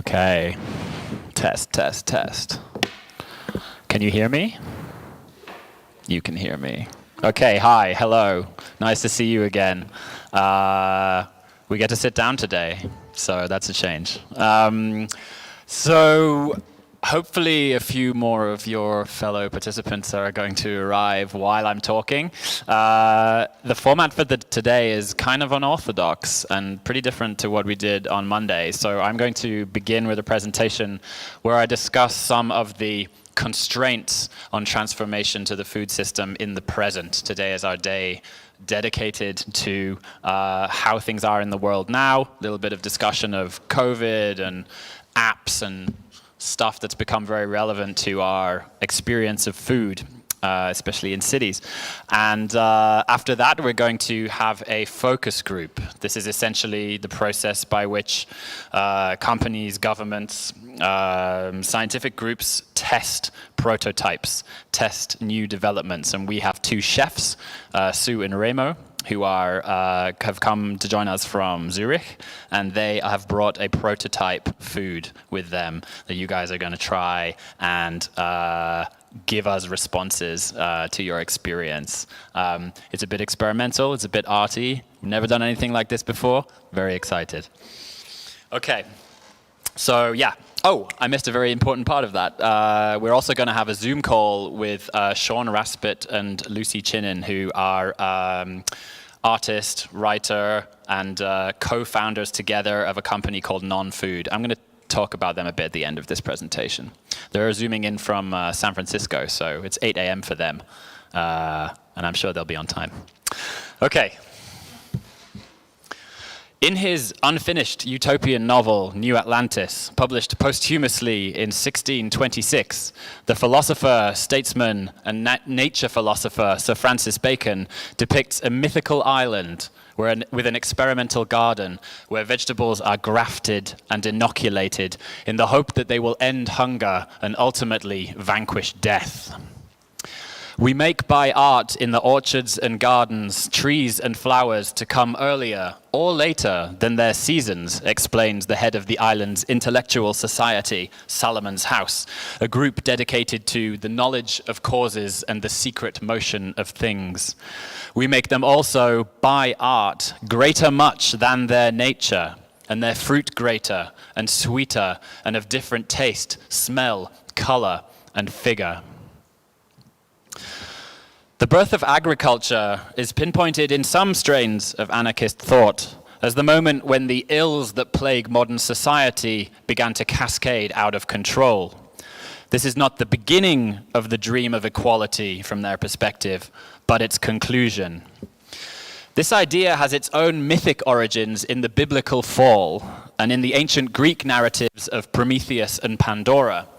Okay. Test, test, test. Can you hear me? You can hear me. Okay, hi, hello. Nice to see you again. We get to sit down today, so that's a change. So hopefully a few more of your fellow participants are going to arrive while I'm talking. The format for today is kind of unorthodox and pretty different to what we did on Monday. So I'm going to begin with a presentation where I discuss some of the constraints on transformation to the food system in the present. Today is our day dedicated to how things are in the world now, a little bit of discussion of COVID and apps and stuff that's become very relevant to our experience of food, especially in cities. And after that, we're going to have a focus group. This is essentially the process by which companies, governments, scientific groups test prototypes, test new developments. And we have two chefs, Sue and Remo, who have come to join us from Zurich, and they have brought a prototype food with them that you guys are going to try and give us responses to your experience. It's a bit experimental, it's a bit arty. We've never done anything like this before. Very excited. Okay, so yeah. Oh, I missed a very important part of that. We're also going to have a Zoom call with Sean Raspet and Lucy Chinen, who are artist, writer, and co-founders together of a company called Nonfood. I'm going to talk about them a bit at the end of this presentation. They're zooming in from San Francisco, so it's 8 a.m. for them, and I'm sure they'll be on time. Okay. In his unfinished utopian novel, New Atlantis, published posthumously in 1626, the philosopher, statesman, and nature philosopher Sir Francis Bacon depicts a mythical island with an experimental garden where vegetables are grafted and inoculated in the hope that they will end hunger and ultimately vanquish death. We make by art in the orchards and gardens trees and flowers to come earlier or later than their seasons, explains the head of the island's intellectual society, Solomon's House, a group dedicated to the knowledge of causes and the secret motion of things. We make them also by art greater much than their nature, and their fruit greater and sweeter and of different taste, smell, color, and figure. The birth of agriculture is pinpointed in some strains of anarchist thought as the moment when the ills that plague modern society began to cascade out of control. This is not the beginning of the dream of equality from their perspective, but its conclusion. This idea has its own mythic origins in the biblical fall and in the ancient Greek narratives of Prometheus and Pandora.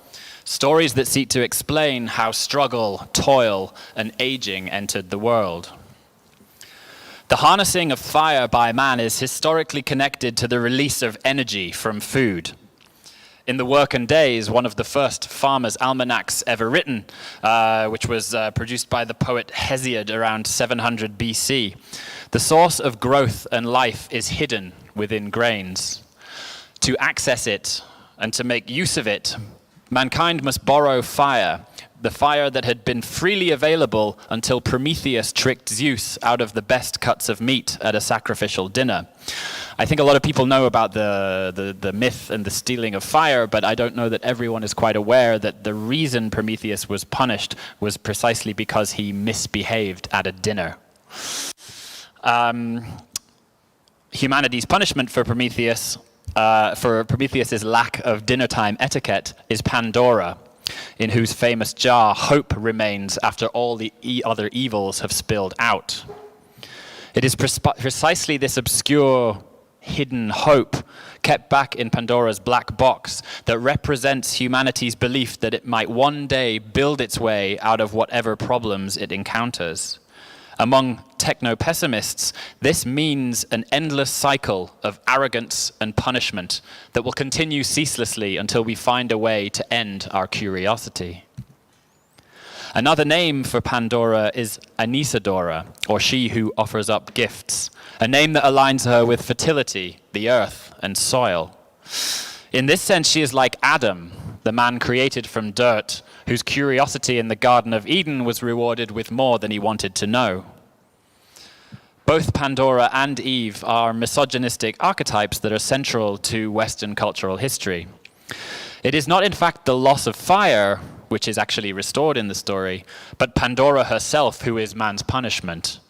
Stories that seek to explain how struggle, toil, and aging entered the world. The harnessing of fire by man is historically connected to the release of energy from food. In The Work and Days, one of the first farmers' almanacs ever written, which was produced by the poet Hesiod around 700 BC, the source of growth and life is hidden within grains. To access it and to make use of it, mankind must borrow fire, the fire that had been freely available until Prometheus tricked Zeus out of the best cuts of meat at a sacrificial dinner. I think a lot of people know about the myth and the stealing of fire, but I don't know that everyone is quite aware that the reason Prometheus was punished was precisely because he misbehaved at a dinner. Humanity's punishment for Prometheus for Prometheus's lack of dinner time etiquette is Pandora, in whose famous jar hope remains after all the other evils have spilled out. It is precisely this obscure, hidden hope kept back in Pandora's black box that represents humanity's belief that it might one day build its way out of whatever problems it encounters. Among techno-pessimists, this means an endless cycle of arrogance and punishment that will continue ceaselessly until we find a way to end our curiosity. Another name for Pandora is Anisadora, or she who offers up gifts, a name that aligns her with fertility, the earth, and soil. In this sense, she is like Adam, the man created from dirt, whose curiosity in the Garden of Eden was rewarded with more than he wanted to know. Both Pandora and Eve are misogynistic archetypes that are central to Western cultural history. It is not, in fact, the loss of fire, which is actually restored in the story, but Pandora herself who is man's punishment.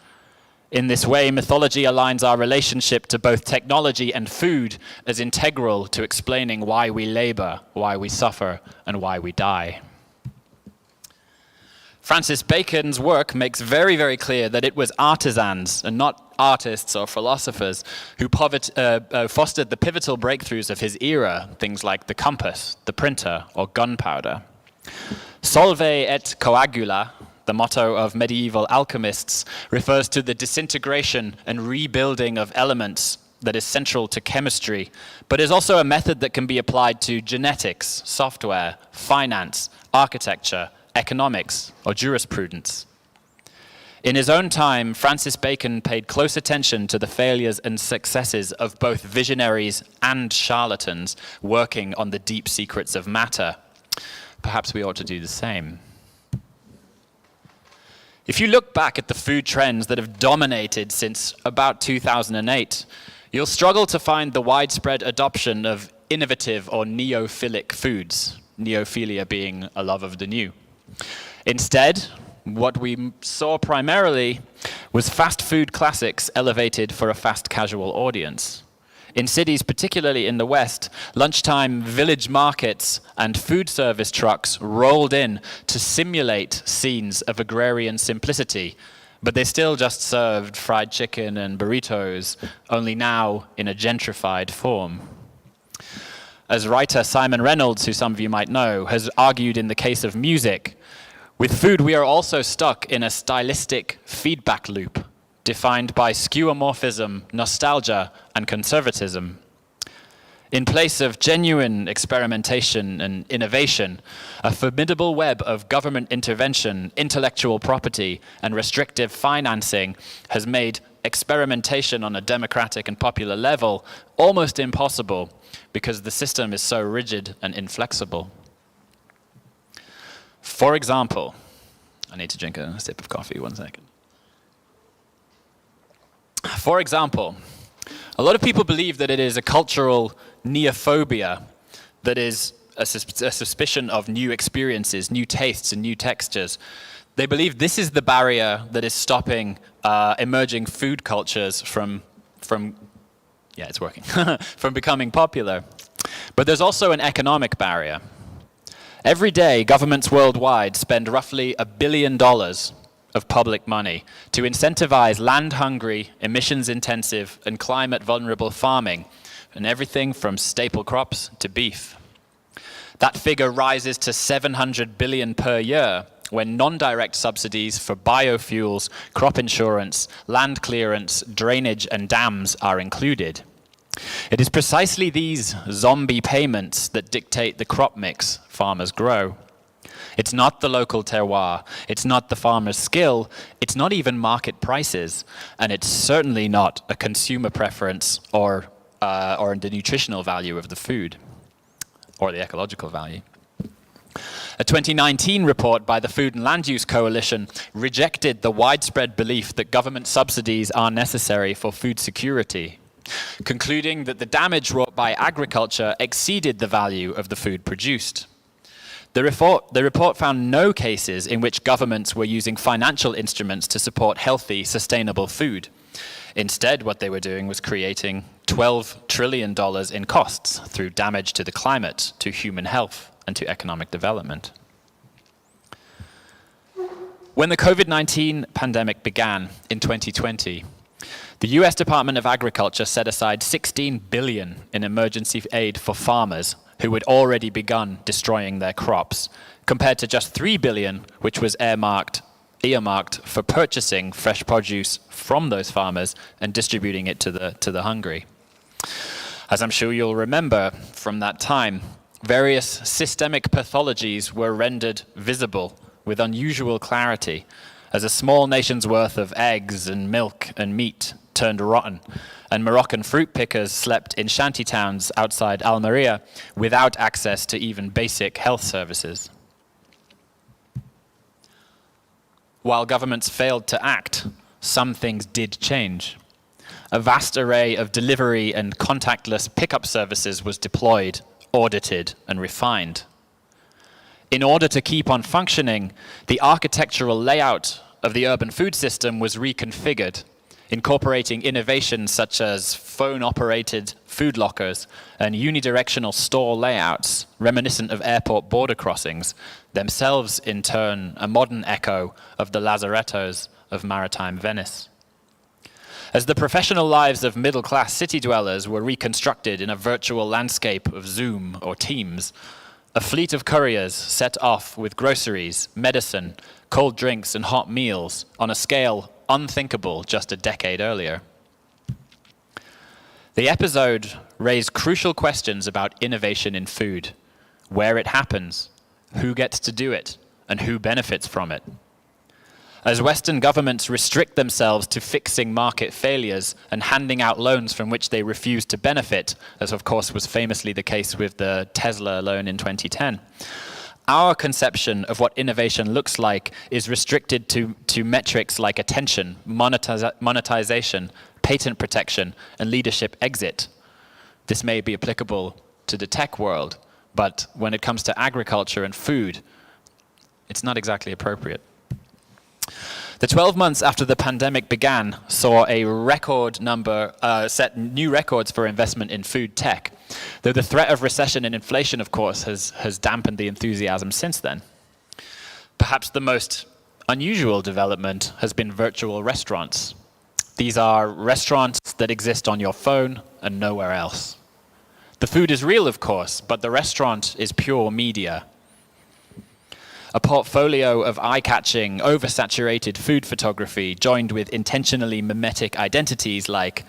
In this way, mythology aligns our relationship to both technology and food as integral to explaining why we labor, why we suffer, and why we die. Francis Bacon's work makes very, very clear that it was artisans and not artists or philosophers who fostered the pivotal breakthroughs of his era, things like the compass, the printer, or gunpowder. Solve et coagula, the motto of medieval alchemists, refers to the disintegration and rebuilding of elements that is central to chemistry, but is also a method that can be applied to genetics, software, finance, architecture, economics, or jurisprudence. In his own time, Francis Bacon paid close attention to the failures and successes of both visionaries and charlatans working on the deep secrets of matter. Perhaps we ought to do the same. If you look back at the food trends that have dominated since about 2008, you'll struggle to find the widespread adoption of innovative or neophilic foods, neophilia being a love of the new. Instead, what we saw primarily was fast food classics elevated for a fast casual audience. In cities, particularly in the West, lunchtime village markets and food service trucks rolled in to simulate scenes of agrarian simplicity, but they still just served fried chicken and burritos, only now in a gentrified form. As writer Simon Reynolds, who some of you might know, has argued in the case of music, with food we are also stuck in a stylistic feedback loop, defined by skeuomorphism, nostalgia, and conservatism. In place of genuine experimentation and innovation, a formidable web of government intervention, intellectual property, and restrictive financing has made experimentation on a democratic and popular level almost impossible because the system is so rigid and inflexible. For example, I need to drink a sip of coffee, 1 second. For example, a lot of people believe that it is a cultural neophobia, that is a suspicion of new experiences, new tastes, and new textures. They believe this is the barrier that is stopping emerging food cultures from yeah, it's working, from becoming popular. But there's also an economic barrier. Every day, governments worldwide spend roughly $1 billion of public money to incentivize land-hungry, emissions-intensive, and climate-vulnerable farming, and everything from staple crops to beef. That figure rises to $700 billion per year when non-direct subsidies for biofuels, crop insurance, land clearance, drainage, and dams are included. It is precisely these zombie payments that dictate the crop mix farmers grow. It's not the local terroir, it's not the farmer's skill, it's not even market prices, and it's certainly not a consumer preference or the nutritional value of the food, or the ecological value. A 2019 report by the Food and Land Use Coalition rejected the widespread belief that government subsidies are necessary for food security, concluding that the damage wrought by agriculture exceeded the value of the food produced. The report found no cases in which governments were using financial instruments to support healthy, sustainable food. Instead, what they were doing was creating $12 trillion in costs through damage to the climate, to human health, and to economic development. When the COVID-19 pandemic began in 2020, the US Department of Agriculture set aside $16 billion in emergency aid for farmers who had already begun destroying their crops, compared to just $3 billion, which was earmarked for purchasing fresh produce from those farmers and distributing it to the hungry. As I'm sure you'll remember from that time, various systemic pathologies were rendered visible with unusual clarity, as a small nation's worth of eggs and milk and meat turned rotten, and Moroccan fruit pickers slept in shanty towns outside Almeria without access to even basic health services. While governments failed to act, some things did change. A vast array of delivery and contactless pickup services was deployed, audited, and refined. In order to keep on functioning, the architectural layout of the urban food system was reconfigured, incorporating innovations such as phone-operated food lockers and unidirectional store layouts reminiscent of airport border crossings, themselves in turn a modern echo of the lazarettos of maritime Venice. As the professional lives of middle-class city dwellers were reconstructed in a virtual landscape of Zoom or Teams, a fleet of couriers set off with groceries, medicine, cold drinks, and hot meals on a scale unthinkable just a decade earlier. The episode raised crucial questions about innovation in food, where it happens, who gets to do it, and who benefits from it. As Western governments restrict themselves to fixing market failures and handing out loans from which they refuse to benefit, as of course was famously the case with the Tesla loan in 2010, our conception of what innovation looks like is restricted to metrics like attention, monetization, patent protection, and leadership exit. This may be applicable to the tech world, but when it comes to agriculture and food, it's not exactly appropriate. The 12 months after the pandemic began saw a record number set new records for investment in food tech, though the threat of recession and inflation, of course, has dampened the enthusiasm since then. Perhaps the most unusual development has been virtual restaurants. These are restaurants that exist on your phone and nowhere else. The food is real, of course, but the restaurant is pure media. A portfolio of eye-catching, oversaturated food photography joined with intentionally mimetic identities like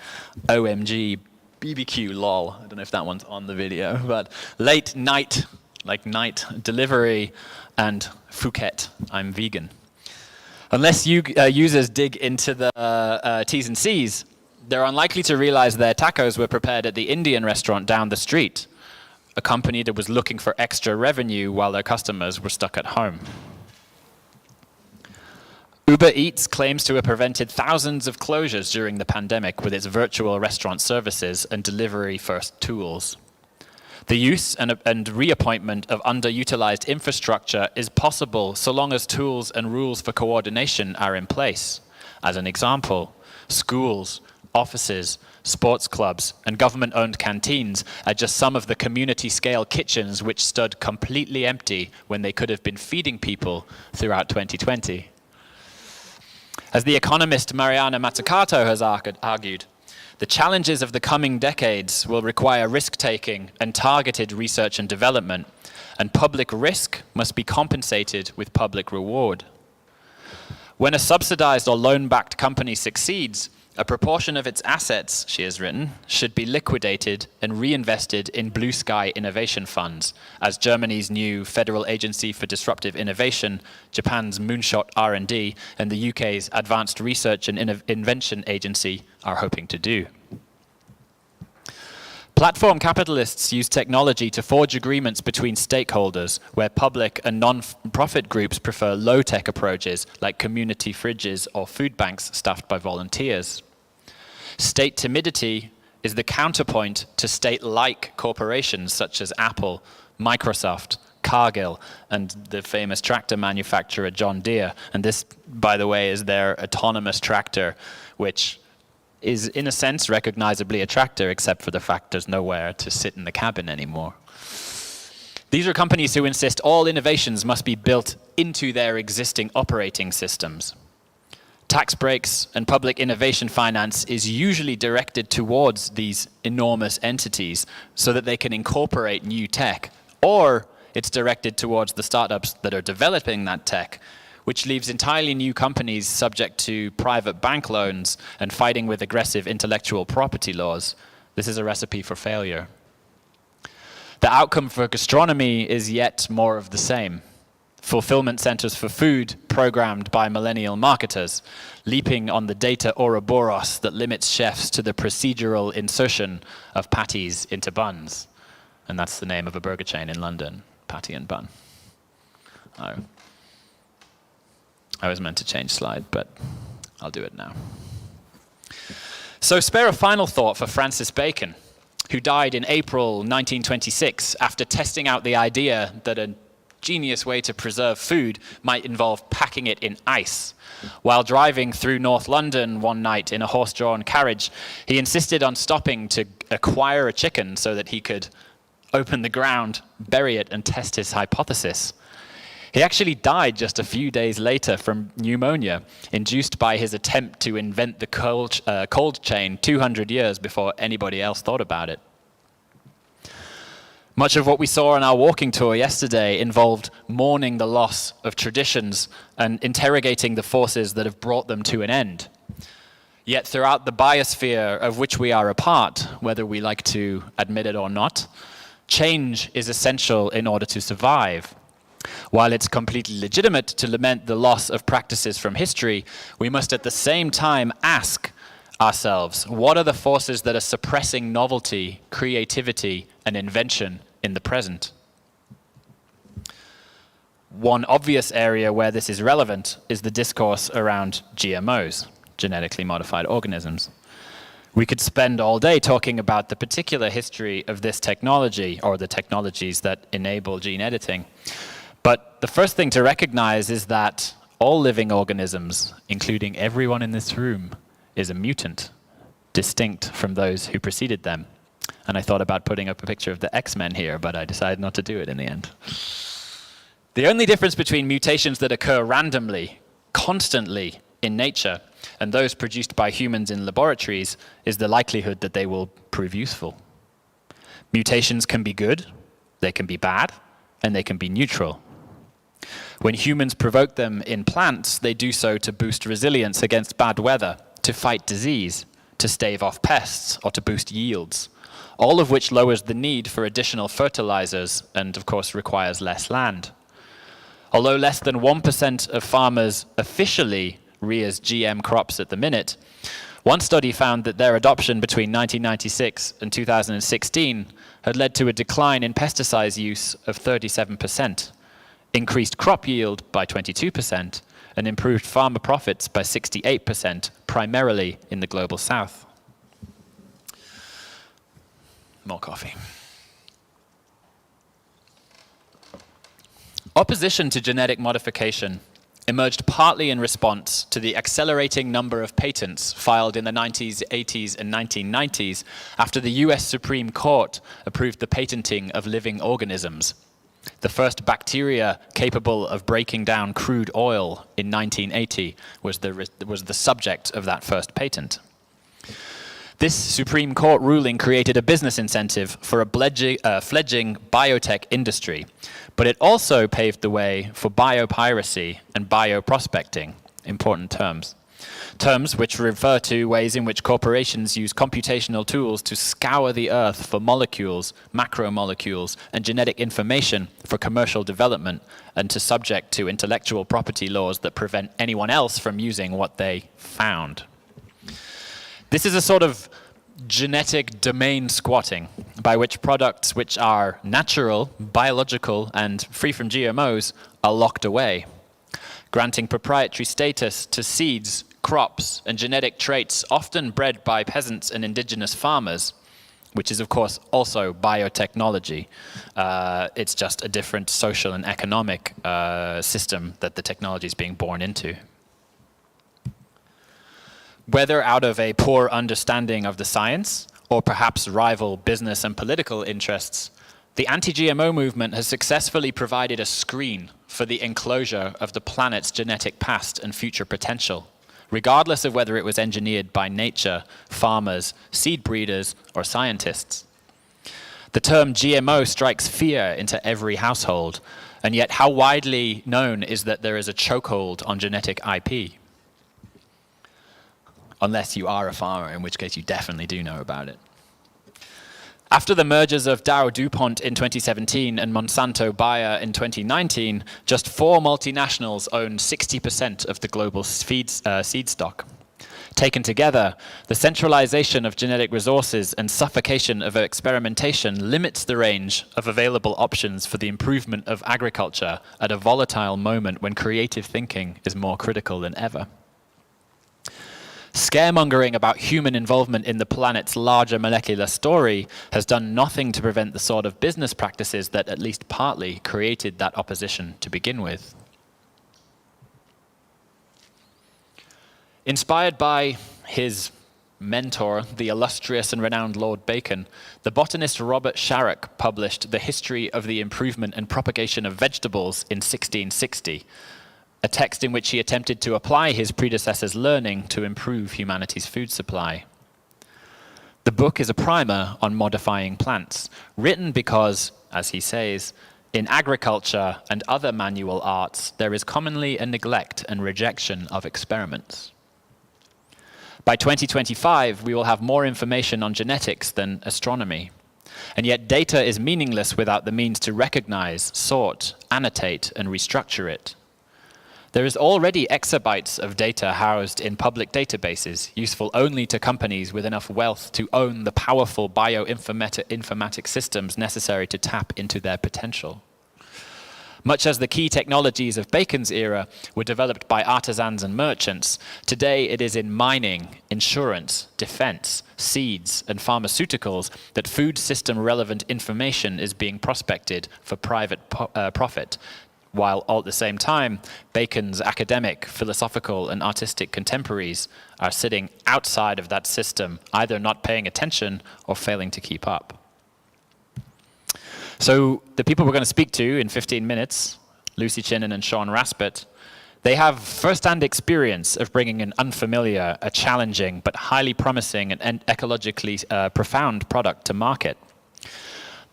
OMG, BBQ, lol. I don't know if that one's on the video, but late night, like night delivery, and Phuket, I'm vegan. Unless users dig into the T's and C's, they're unlikely to realize their tacos were prepared at the Indian restaurant down the street, a company that was looking for extra revenue while their customers were stuck at home. Uber Eats claims to have prevented thousands of closures during the pandemic with its virtual restaurant services and delivery-first tools. The use and reappointment of underutilized infrastructure is possible so long as tools and rules for coordination are in place. As an example, schools, offices, sports clubs, and government-owned canteens are just some of the community-scale kitchens which stood completely empty when they could have been feeding people throughout 2020. As the economist Mariana Mazzucato has argued, the challenges of the coming decades will require risk-taking and targeted research and development, and public risk must be compensated with public reward. When a subsidized or loan-backed company succeeds, a proportion of its assets, she has written, should be liquidated and reinvested in blue sky innovation funds, as Germany's new Federal Agency for Disruptive Innovation, Japan's Moonshot R&D, and the UK's Advanced Research and Invention Agency are hoping to do. Platform capitalists use technology to forge agreements between stakeholders, where public and non-profit groups prefer low-tech approaches like community fridges or food banks staffed by volunteers. State timidity is the counterpoint to state-like corporations such as Apple, Microsoft, Cargill, and the famous tractor manufacturer John Deere. And this, by the way, is their autonomous tractor, which is in a sense recognizably a tractor, except for the fact there's nowhere to sit in the cabin anymore. These are companies who insist all innovations must be built into their existing operating systems. Tax breaks and public innovation finance is usually directed towards these enormous entities so that they can incorporate new tech, or it's directed towards the startups that are developing that tech, which leaves entirely new companies subject to private bank loans and fighting with aggressive intellectual property laws. This is a recipe for failure. The outcome for gastronomy is yet more of the same. fulfillment centers for food programmed by millennial marketers, leaping on the data Ouroboros that limits chefs to the procedural insertion of patties into buns. And that's the name of a burger chain in London, Patty and Bun. Oh. I was meant to change slide, but I'll do it now. So spare a final thought for Francis Bacon, who died in April 1926 after testing out the idea that a genius way to preserve food might involve packing it in ice. While driving through North London one night in a horse-drawn carriage, he insisted on stopping to acquire a chicken so that he could open the ground, bury it, and test his hypothesis. He actually died just a few days later from pneumonia, induced by his attempt to invent the cold chain 200 years before anybody else thought about it. Much of what we saw on our walking tour yesterday involved mourning the loss of traditions and interrogating the forces that have brought them to an end. Yet throughout the biosphere of which we are a part, whether we like to admit it or not, change is essential in order to survive. While it's completely legitimate to lament the loss of practices from history, we must at the same time ask ourselves, what are the forces that are suppressing novelty, creativity, and invention in the present? One obvious area where this is relevant is the discourse around GMOs, genetically modified organisms. We could spend all day talking about the particular history of this technology, or the technologies that enable gene editing. But the first thing to recognize is that all living organisms, including everyone in this room, is a mutant, distinct from those who preceded them. And I thought about putting up a picture of the X-Men here, but I decided not to do it in the end. The only difference between mutations that occur randomly, constantly in nature, and those produced by humans in laboratories is the likelihood that they will prove useful. Mutations can be good, they can be bad, and they can be neutral. When humans provoke them in plants, they do so to boost resilience against bad weather, to fight disease, to stave off pests, or to boost yields, all of which lowers the need for additional fertilizers and, of course, requires less land. Although less than 1% of farmers officially rears GM crops at the minute, one study found that their adoption between 1996 and 2016 had led to a decline in pesticide use of 37%, increased crop yield by 22%, and improved farmer profits by 68%, primarily in the global south. More coffee. Opposition to genetic modification emerged partly in response to the accelerating number of patents filed in the 90s, 80s, and 1990s after the US Supreme Court approved the patenting of living organisms. The first bacteria capable of breaking down crude oil in 1980 was the subject of that first patent. This Supreme Court ruling created a business incentive for a fledgling biotech industry, but it also paved the way for biopiracy and bioprospecting, important terms. Terms which refer to ways in which corporations use computational tools to scour the earth for molecules, macromolecules, and genetic information for commercial development, and to subject to intellectual property laws that prevent anyone else from using what they found. This is a sort of genetic domain squatting, by which products which are natural, biological, and free from GMOs are locked away, granting proprietary status to seeds, crops, and genetic traits often bred by peasants and indigenous farmers, which is, of course, also biotechnology. It's just a different social and economic system that the technology is being born into. Whether out of a poor understanding of the science, or perhaps rival business and political interests, the anti-GMO movement has successfully provided a screen for the enclosure of the planet's genetic past and future potential, regardless of whether it was engineered by nature, farmers, seed breeders, or scientists. The term GMO strikes fear into every household, and yet how widely known is that there is a chokehold on genetic IP? Unless you are a farmer, in which case you definitely do know about it. After the mergers of Dow DuPont in 2017 and Monsanto Bayer in 2019, just 4 multinationals own 60% of the global seed stock. Taken together, the centralization of genetic resources and suffocation of experimentation limits the range of available options for the improvement of agriculture at a volatile moment when creative thinking is more critical than ever. Scaremongering about human involvement in the planet's larger molecular story has done nothing to prevent the sort of business practices that at least partly created that opposition to begin with. Inspired by his mentor, the illustrious and renowned Lord Bacon, the botanist Robert Sharrock published The History of the Improvement and Propagation of Vegetables in 1660, a text in which he attempted to apply his predecessor's learning to improve humanity's food supply. The book is a primer on modifying plants, written because, as he says, in agriculture and other manual arts, there is commonly a neglect and rejection of experiments. By 2025, we will have more information on genetics than astronomy. And yet data is meaningless without the means to recognize, sort, annotate, and restructure it. There is already exabytes of data housed in public databases, useful only to companies with enough wealth to own the powerful bioinformatic systems necessary to tap into their potential. Much as the key technologies of Bacon's era were developed by artisans and merchants, today it is in mining, insurance, defense, seeds, and pharmaceuticals that food system relevant information is being prospected for private profit, while all at the same time, Bacon's academic, philosophical, and artistic contemporaries are sitting outside of that system, either not paying attention or failing to keep up. So the people we're going to speak to in 15 minutes, Lucy Chinen and Sean Raspet, they have first-hand experience of bringing an unfamiliar, a challenging, but highly promising and ecologically profound product to market.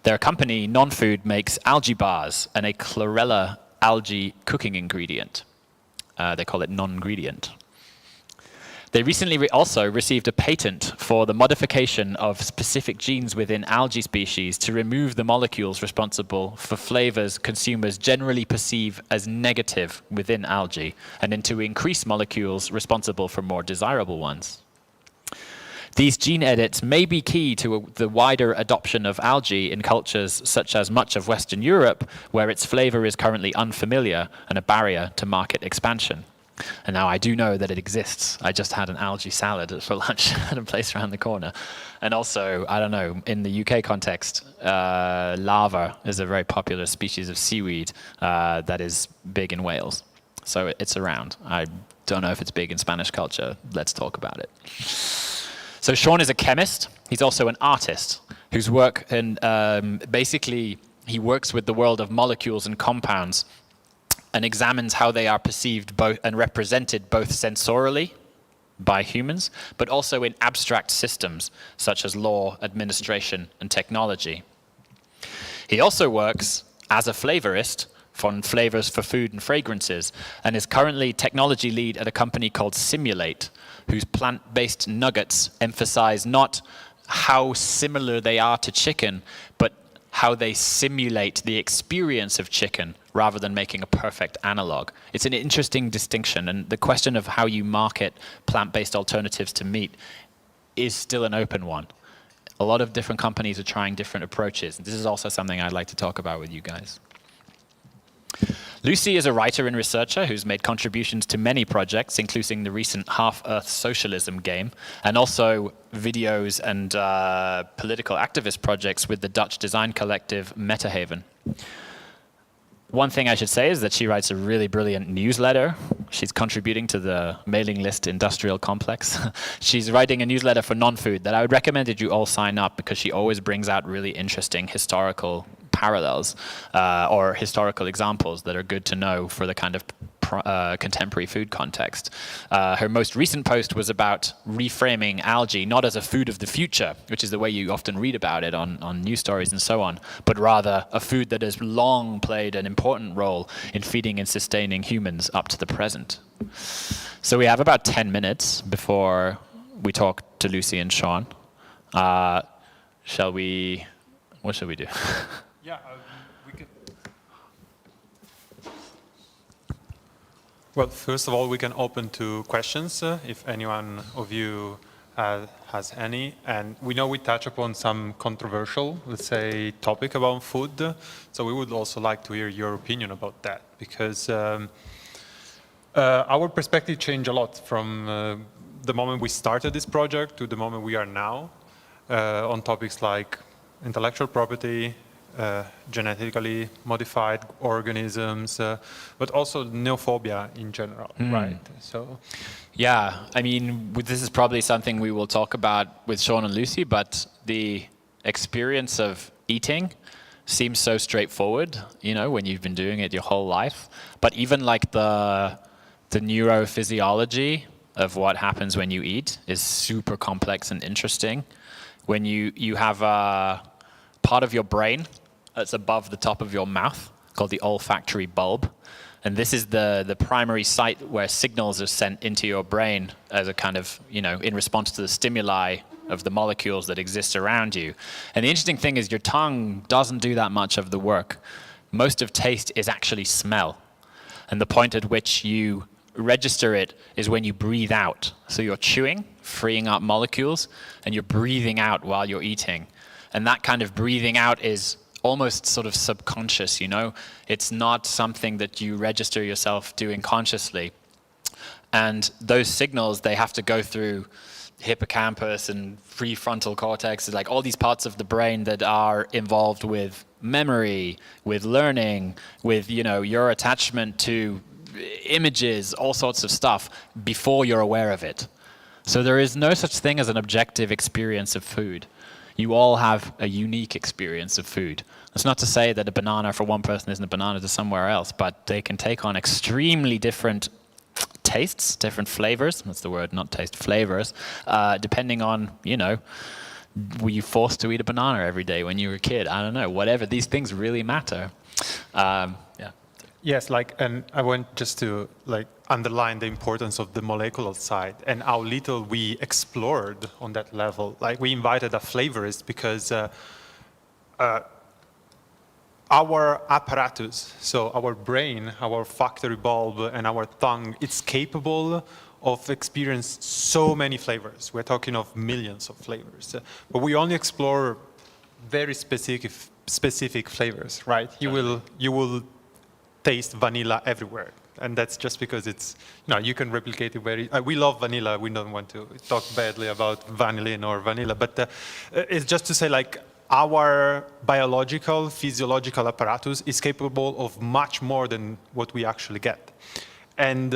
Their company, Nonfood, makes algae bars and a chlorella algae cooking ingredient. They call it non-ingredient. They recently also received a patent for the modification of specific genes within algae species to remove the molecules responsible for flavors consumers generally perceive as negative within algae, and then to increase molecules responsible for more desirable ones. These gene edits may be key to the wider adoption of algae in cultures such as much of Western Europe, where its flavor is currently unfamiliar and a barrier to market expansion. And now I do know that it exists. I just had an algae salad for lunch at a place around the corner. And also, I don't know, in the UK context, lava is a very popular species of seaweed that is big in Wales. So it's around. I don't know if it's big in Spanish culture. Let's talk about it. So Sean is a chemist. He's also an artist whose work, and basically he works with the world of molecules and compounds and examines how they are perceived both and represented both sensorially by humans, but also in abstract systems such as law, administration, and technology. He also works as a flavorist on flavors for food and fragrances, and is currently technology lead at a company called Simulate, whose plant-based nuggets emphasize not how similar they are to chicken, but how they simulate the experience of chicken rather than making a perfect analog. It's an interesting distinction, and the question of how you market plant-based alternatives to meat is still an open one. A lot of different companies are trying different approaches. This is also something I'd like to talk about with you guys. Lucy is a writer and researcher who's made contributions to many projects, including the recent Half-Earth Socialism game, and also videos and political activist projects with the Dutch design collective Metahaven. One thing I should say is that she writes a really brilliant newsletter. She's contributing to the mailing list industrial complex. She's writing a newsletter for Nonfood that I would recommend that you all sign up, because she always brings out really interesting historical parallels or historical examples that are good to know for the kind of contemporary food context. Her most recent post was about reframing algae not as a food of the future, which is the way you often read about it on news stories and so on, but rather a food that has long played an important role in feeding and sustaining humans up to the present. So we have about 10 minutes before we talk to Lucy and Sean. what shall we do? Yeah, we can. Well, first of all, we can open to questions if anyone of you has any. And we know we touch upon some controversial, let's say, topic about food. So we would also like to hear your opinion about that, because our perspective changed a lot from the moment we started this project to the moment we are now on topics like intellectual property, genetically modified organisms, but also neophobia in general, right? So, yeah, I mean, this is probably something we will talk about with Sean and Lucy, but the experience of eating seems so straightforward, you know, when you've been doing it your whole life. But even like the neurophysiology of what happens when you eat is super complex and interesting. When you have a part of your brain that's above the top of your mouth called the olfactory bulb. And this is the primary site where signals are sent into your brain as a kind of, you know, in response to the stimuli of the molecules that exist around you. And the interesting thing is your tongue doesn't do that much of the work. Most of taste is actually smell. And the point at which you register it is when you breathe out. So you're chewing, freeing up molecules, and you're breathing out while you're eating. And that kind of breathing out is almost sort of subconscious, you know? It's not something that you register yourself doing consciously. And those signals, they have to go through hippocampus and prefrontal cortex, like all these parts of the brain that are involved with memory, with learning, with, you know, your attachment to images, all sorts of stuff before you're aware of it. So there is no such thing as an objective experience of food. You all have a unique experience of food. That's not to say that a banana for one person isn't a banana to somewhere else, but they can take on extremely different tastes, different flavors. That's the word, not taste, flavors, depending on, you know, were you forced to eat a banana every day when you were a kid? I don't know, whatever. These things really matter. Yeah. Yes, like, and I want just to like underline the importance of the molecular side and how little we explored on that level. Like, we invited a flavorist because our apparatus, so our brain, our factory bulb, and our tongue, it's capable of experience so many flavors. We're talking of millions of flavors, but we only explore very specific flavors, right? You will taste vanilla everywhere, and that's just because it's, you know, you can replicate it very. We love vanilla. We don't want to talk badly about vanillin or vanilla, but it's just to say, like, our biological, physiological apparatus is capable of much more than what we actually get, and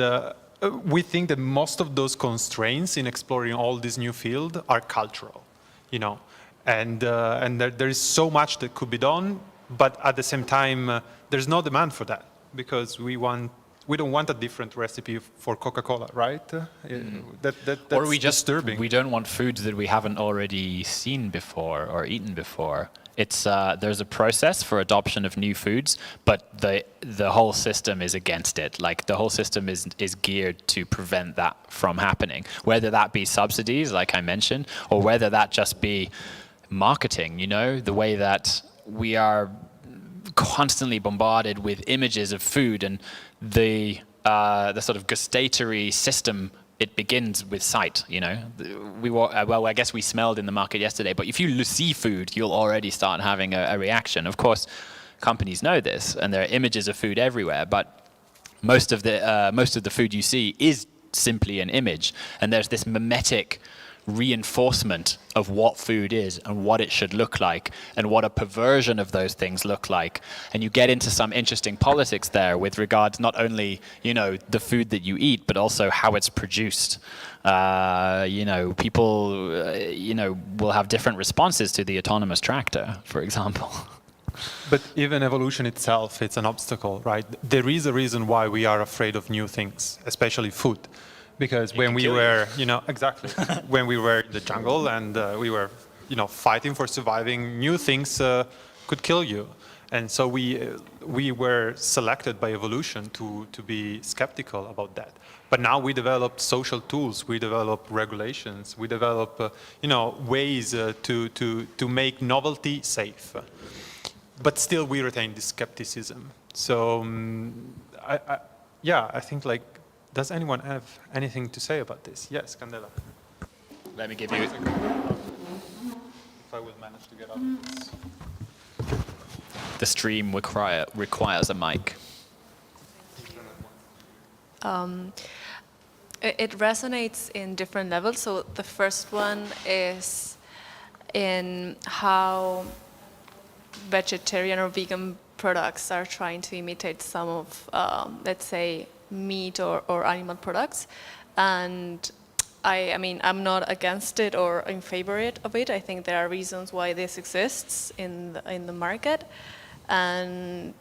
we think that most of those constraints in exploring all this new field are cultural, you know, and there is so much that could be done, but at the same time, there's no demand for that. Because we don't want a different recipe for Coca-Cola, right? That's or we just disturbing. We don't want foods that we haven't already seen before or eaten before. It's there's a process for adoption of new foods, but the whole system is against it. Like, the whole system is geared to prevent that from happening. Whether that be subsidies, like I mentioned, or whether that just be marketing. You know, the way that we are constantly bombarded with images of food, and the sort of gustatory system, it begins with sight, you know. Well, I guess we smelled in the market yesterday, but if you see food, you'll already start having a reaction. Of course, companies know this, and there are images of food everywhere, but most of the food you see is simply an image, and there's this mimetic reinforcement of what food is and what it should look like and what a perversion of those things look like. And you get into some interesting politics there with regards not only, you know, the food that you eat, but also how it's produced. You know, people, you know, will have different responses to the autonomous tractor, for example. But even evolution itself, it's an obstacle, right? There is a reason why we are afraid of new things, especially food. Because when we were, you know, exactly, when we were in the jungle and we were, you know, fighting for surviving, new things could kill you. And so we we were selected by evolution to be skeptical about that. But now we develop social tools, we develop regulations, we develop ways to make novelty safe. But still we retain this skepticism. So I think like, does anyone have anything to say about this? Yes, Candela. Let me give you... If I will manage to get out of this. The stream requires a mic. It resonates in different levels. So the first one is in how vegetarian or vegan products are trying to imitate some of, let's say, meat or animal products. And I mean, I'm not against it or in favor of it. I think there are reasons why this exists in the market. And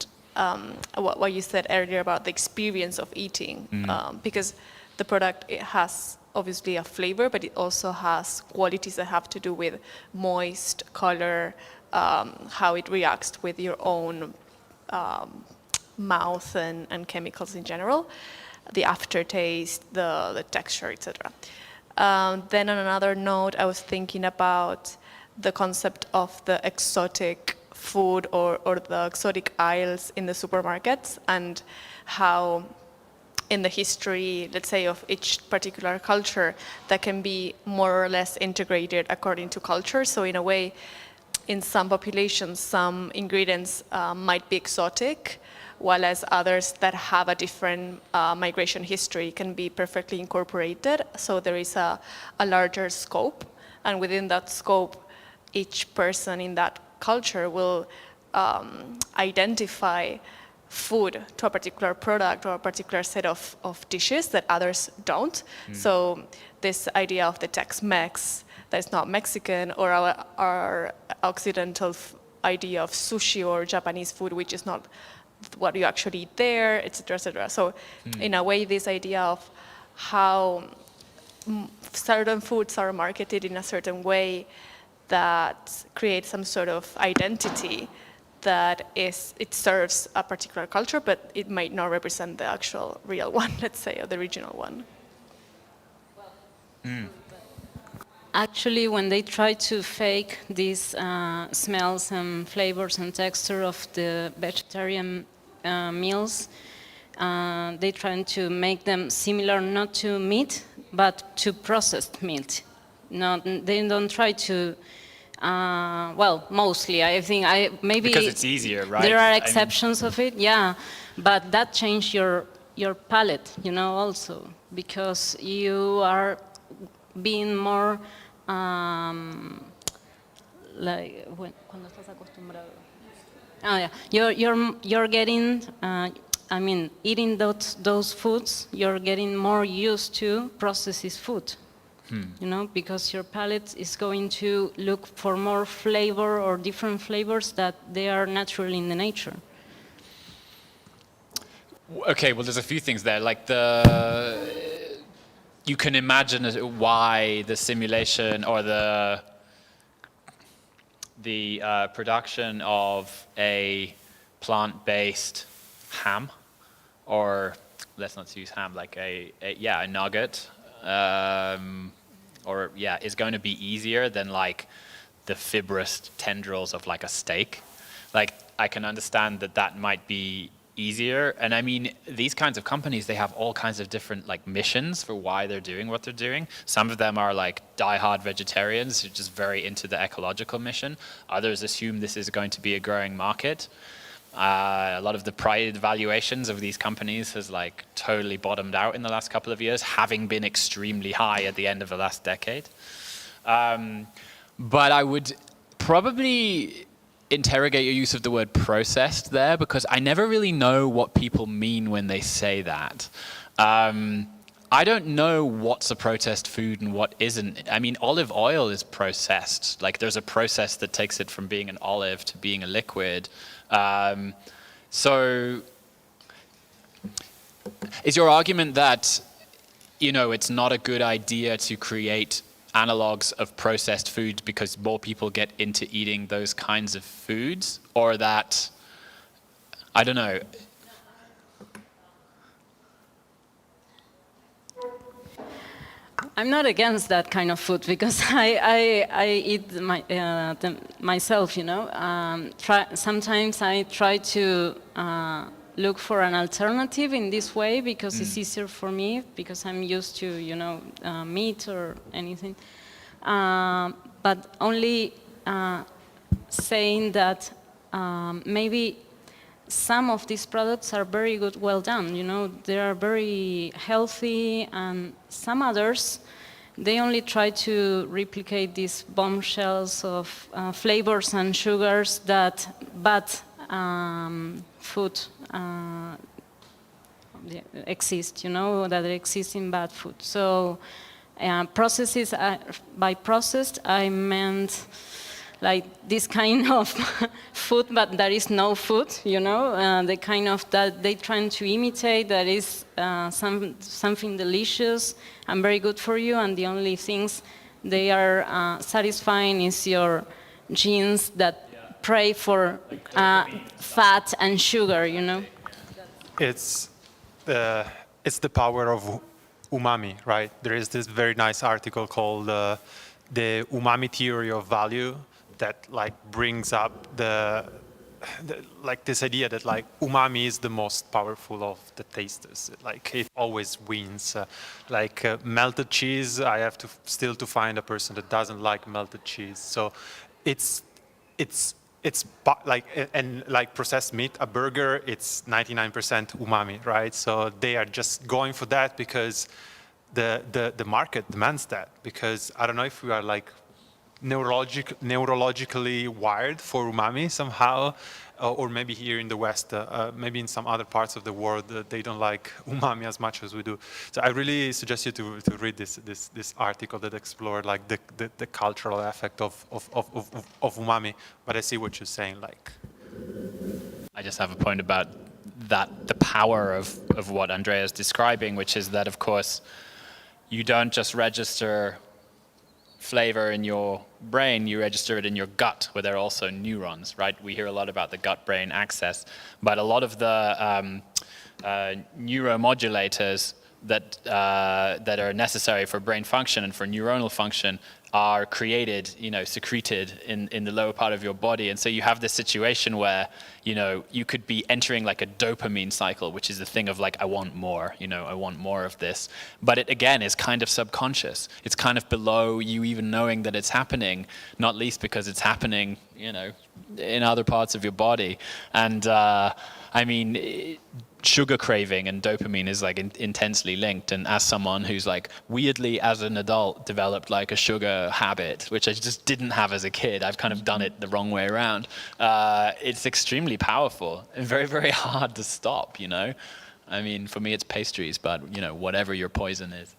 what you said earlier about the experience of eating, because the product, it has obviously a flavor, but it also has qualities that have to do with moist, color, how it reacts with your own mouth and chemicals in general, the aftertaste, the texture, etc. Then on another note, I was thinking about the concept of the exotic food or the exotic aisles in the supermarkets, and how in the history, let's say, of each particular culture, that can be more or less integrated according to culture. So in a way, in some populations, some ingredients might be exotic, while as others that have a different migration history can be perfectly incorporated. So there is a larger scope, and within that scope, each person in that culture will identify food to a particular product or a particular set of dishes that others don't. So this idea of the Tex-Mex that is not Mexican, or our Occidental idea of sushi or Japanese food, which is not what you actually eat there, etc., etc. So in a way, this idea of how certain foods are marketed in a certain way that creates some sort of identity that it serves a particular culture, but it might not represent the actual real one, let's say, or the original one. Actually, when they try to fake these smells and flavors and texture of the vegetarian meals, they try to make them similar not to meat, but to processed meat. They don't try to, well, mostly, I think, maybe... Because it's easier, right? There are exceptions of it, yeah, but that changed your palate, also, because you are being more... like cuando estás acostumbrado. You're getting, I mean, eating those foods, you're getting more used to processed food. Because your palate is going to look for more flavor or different flavors that they are naturally in the nature. Okay, well, there's a few things there. Like you can imagine why the simulation or the production of a plant-based ham, or let's not use ham, like a nugget, is going to be easier than like the fibrous tendrils of like a steak. Like, I can understand that might be easier. And I mean, these kinds of companies, they have all kinds of different like missions for why they're doing what they're doing. Some of them are like diehard vegetarians who are just very into the ecological mission. Others assume this is going to be a growing market. A lot of the price valuations of these companies has like totally bottomed out in the last couple of years, having been extremely high at the end of the last decade. But I would probably interrogate your use of the word processed there, because I never really know what people mean when they say that. I don't know what's a processed food and what isn't. I mean, olive oil is processed. Like, there's a process that takes it from being an olive to being a liquid. So is your argument that, it's not a good idea to create analogs of processed foods because more people get into eating those kinds of foods? Or that, I don't know. I'm not against that kind of food because I eat myself, you know. Sometimes I try to look for an alternative in this way because it's easier for me because I'm used to, you know, meat or anything. But only saying that maybe some of these products are very good, well done, you know, they are very healthy, and some others, they only try to replicate these bombshells of flavors and sugars that bad food exist, you know, that exist in bad food. So processes, by processed, I meant like this kind of food, but there is no food, you know, the kind of that they trying to imitate that is something delicious and very good for you, and the only things they are satisfying is your genes that pray for fat and sugar, you know. It's the power of umami, right? There is this very nice article called the umami theory of value that like brings up like this idea that like umami is the most powerful of the tasters. Like it always wins. Melted cheese, I have to still to find a person that doesn't like melted cheese. So it's like, and like processed meat, a burger, it's 99% umami, right? So they are just going for that because the market demands that, because I don't know if we are like neurologically wired for umami somehow, or maybe here in the West, maybe in some other parts of the world, they don't like umami as much as we do. So I really suggest you to read this article that explored like the cultural effect of umami. But I see what you're saying. Like, I just have a point about that, the power of what Andrea is describing, which is that, of course, you don't just register flavor in your brain, you register it in your gut, where there are also neurons, right? We hear a lot about the gut-brain axis, but a lot of the neuromodulators that are necessary for brain function and for neuronal function are created, you know, secreted in the lower part of your body. And so you have this situation where, you know, you could be entering like a dopamine cycle, which is the thing of like, I want more, you know, I want more of this. But it, again, is kind of subconscious. It's kind of below you even knowing that it's happening, not least because it's happening, you know, in other parts of your body. And I mean, sugar craving and dopamine is like intensely linked, and as someone who's like weirdly as an adult developed like a sugar habit, which I just didn't have as a kid, I've kind of done it the wrong way around. It's extremely powerful and very, very hard to stop, you know. I mean, for me it's pastries, but you know, whatever your poison is.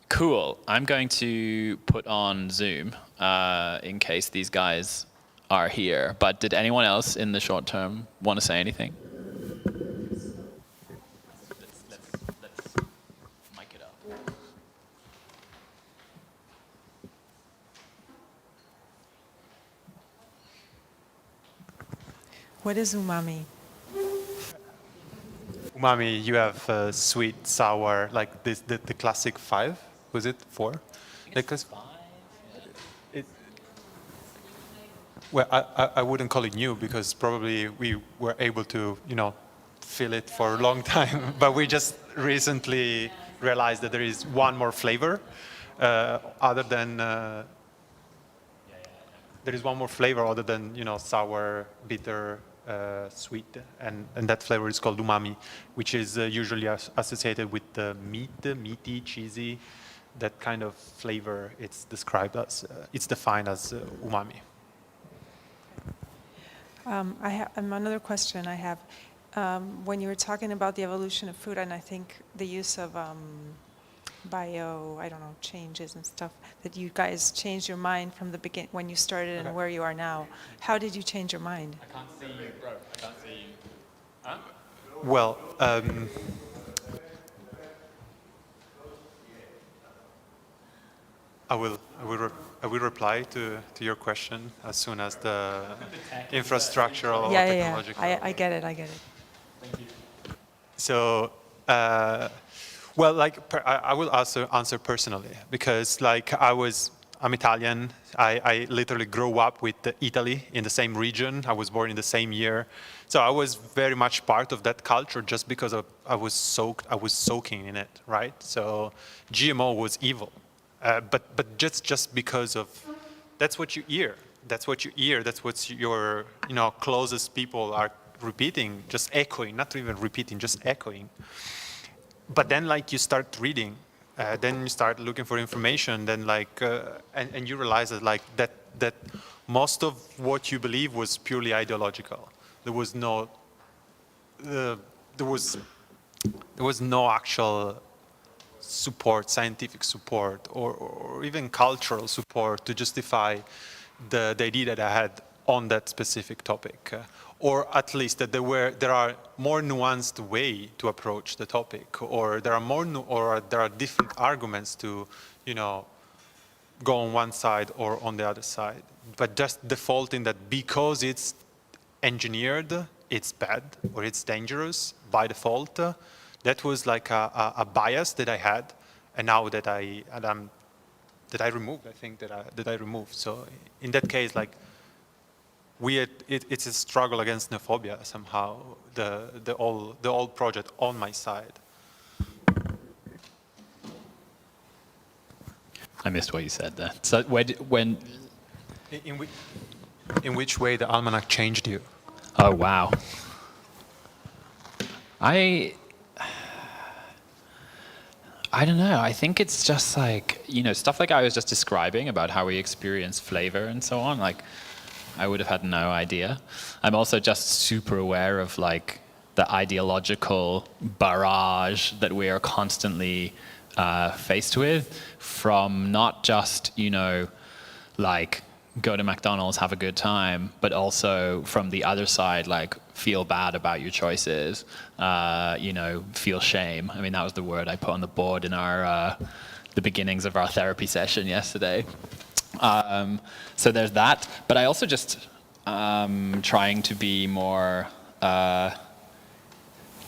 Cool. I'm going to put on Zoom in case these guys are here, but did anyone else in the short term want to say anything? Let's mic it up. What is umami? umami, you have sweet, sour, like this, the classic 5. Was it 4? Because well, I wouldn't call it new because probably we were able to, you know, feel it for a long time. But we just recently realized that there is one more flavor other than there is one more flavor other than, you know, sour, bitter, sweet, and that flavor is called umami, which is usually associated with the meat, meaty, cheesy, that kind of flavor. It's described as it's defined as umami. Another question I have. When you were talking about the evolution of food, and I think the use of changes and stuff, that you guys changed your mind from the beginning when you started and where you are now. How did you change your mind? I can't see you, bro. I can't see you. Huh? Well, I will reply to your question as soon as the infrastructural or technological. I get it. So, well, like I will also answer personally because, like, I'm Italian. I literally grew up with Italy in the same region. I was born in the same year, so I was very much part of that culture just because I was soaking in it, right? So, GMO was evil, but just because of that's what you hear. That's what you hear. That's what your closest people are repeating, just echoing, not even repeating, just echoing. But then, like, you start reading, then you start looking for information, then like, and you realize that like that most of what you believe was purely ideological. There was no actual support, scientific support, or even cultural support to justify the idea that I had on that specific topic. Or at least that there are more nuanced way to approach the topic, or there are different arguments to, go on one side or on the other side. But just defaulting that because it's engineered, it's bad or it's dangerous by default. That was like a bias that I had, and now that I removed. I think that I removed. So in that case, like. It's a struggle against xenophobia somehow. The whole project on my side. I missed what you said there. So when In which way the almanac changed you? Oh wow. I don't know. I think it's just like stuff like I was just describing about how we experience flavor and so on. Like. I would have had no idea. I'm also just super aware of like the ideological barrage that we are constantly faced with from not just, like go to McDonald's, have a good time, but also from the other side, like feel bad about your choices, feel shame. I mean, that was the word I put on the board in our the beginnings of our therapy session yesterday. So there's that, but I also just trying to be more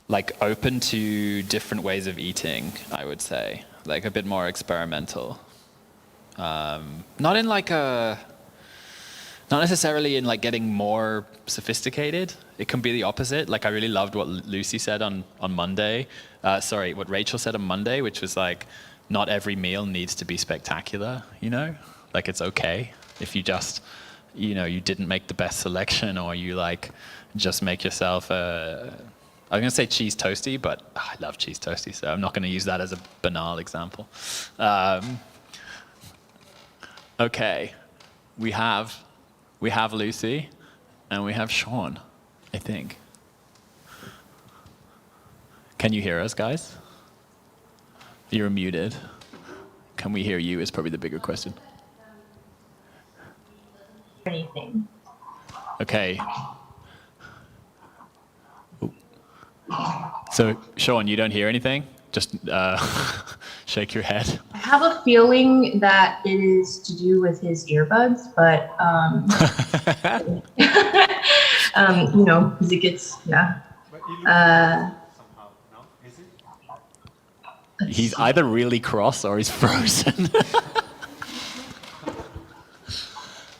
like open to different ways of eating, I would say, like a bit more experimental. Not necessarily in like getting more sophisticated. It can be the opposite. Like I really loved what Lucy said on Monday. What Rachel said on Monday, which was like, not every meal needs to be spectacular, Like it's okay if you just, you didn't make the best selection, or you like just make yourself I'm going to say cheese toasty, but I love cheese toasty, so I'm not going to use that as a banal example. Okay, we have Lucy, and we have Sean, I think. Can you hear us, guys? You're muted. Can we hear you is probably the bigger question. Anything. Okay. Ooh. So, Sean, you don't hear anything? Just shake your head. I have a feeling that it is to do with his earbuds, but because it gets He's either really cross or he's frozen.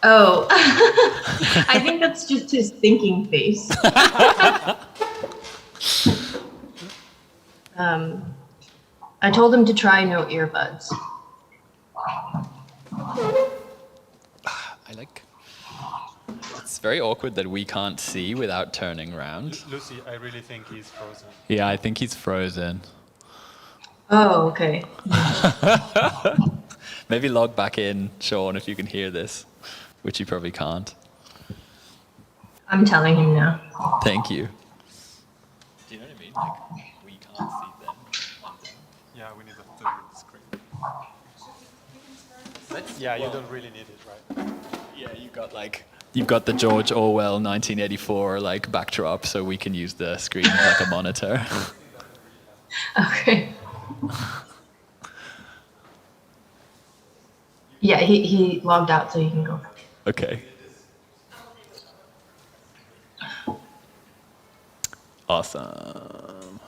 Oh, I think that's just his thinking face. I told him to try no earbuds. It's very awkward that we can't see without turning around. Lucy, I really think he's frozen. Yeah, I think he's frozen. Oh, okay. Maybe log back in, Sean, if you can hear this, which you probably can't. I'm telling him now. Thank you. Do you know what I mean? Like, we can't see them. Yeah, we need a third screen. Yeah, you don't really need it, right? Yeah, you've got the George Orwell 1984 like backdrop, so we can use the screen like a monitor. Okay. Yeah, he logged out, so you can go. Okay. Awesome.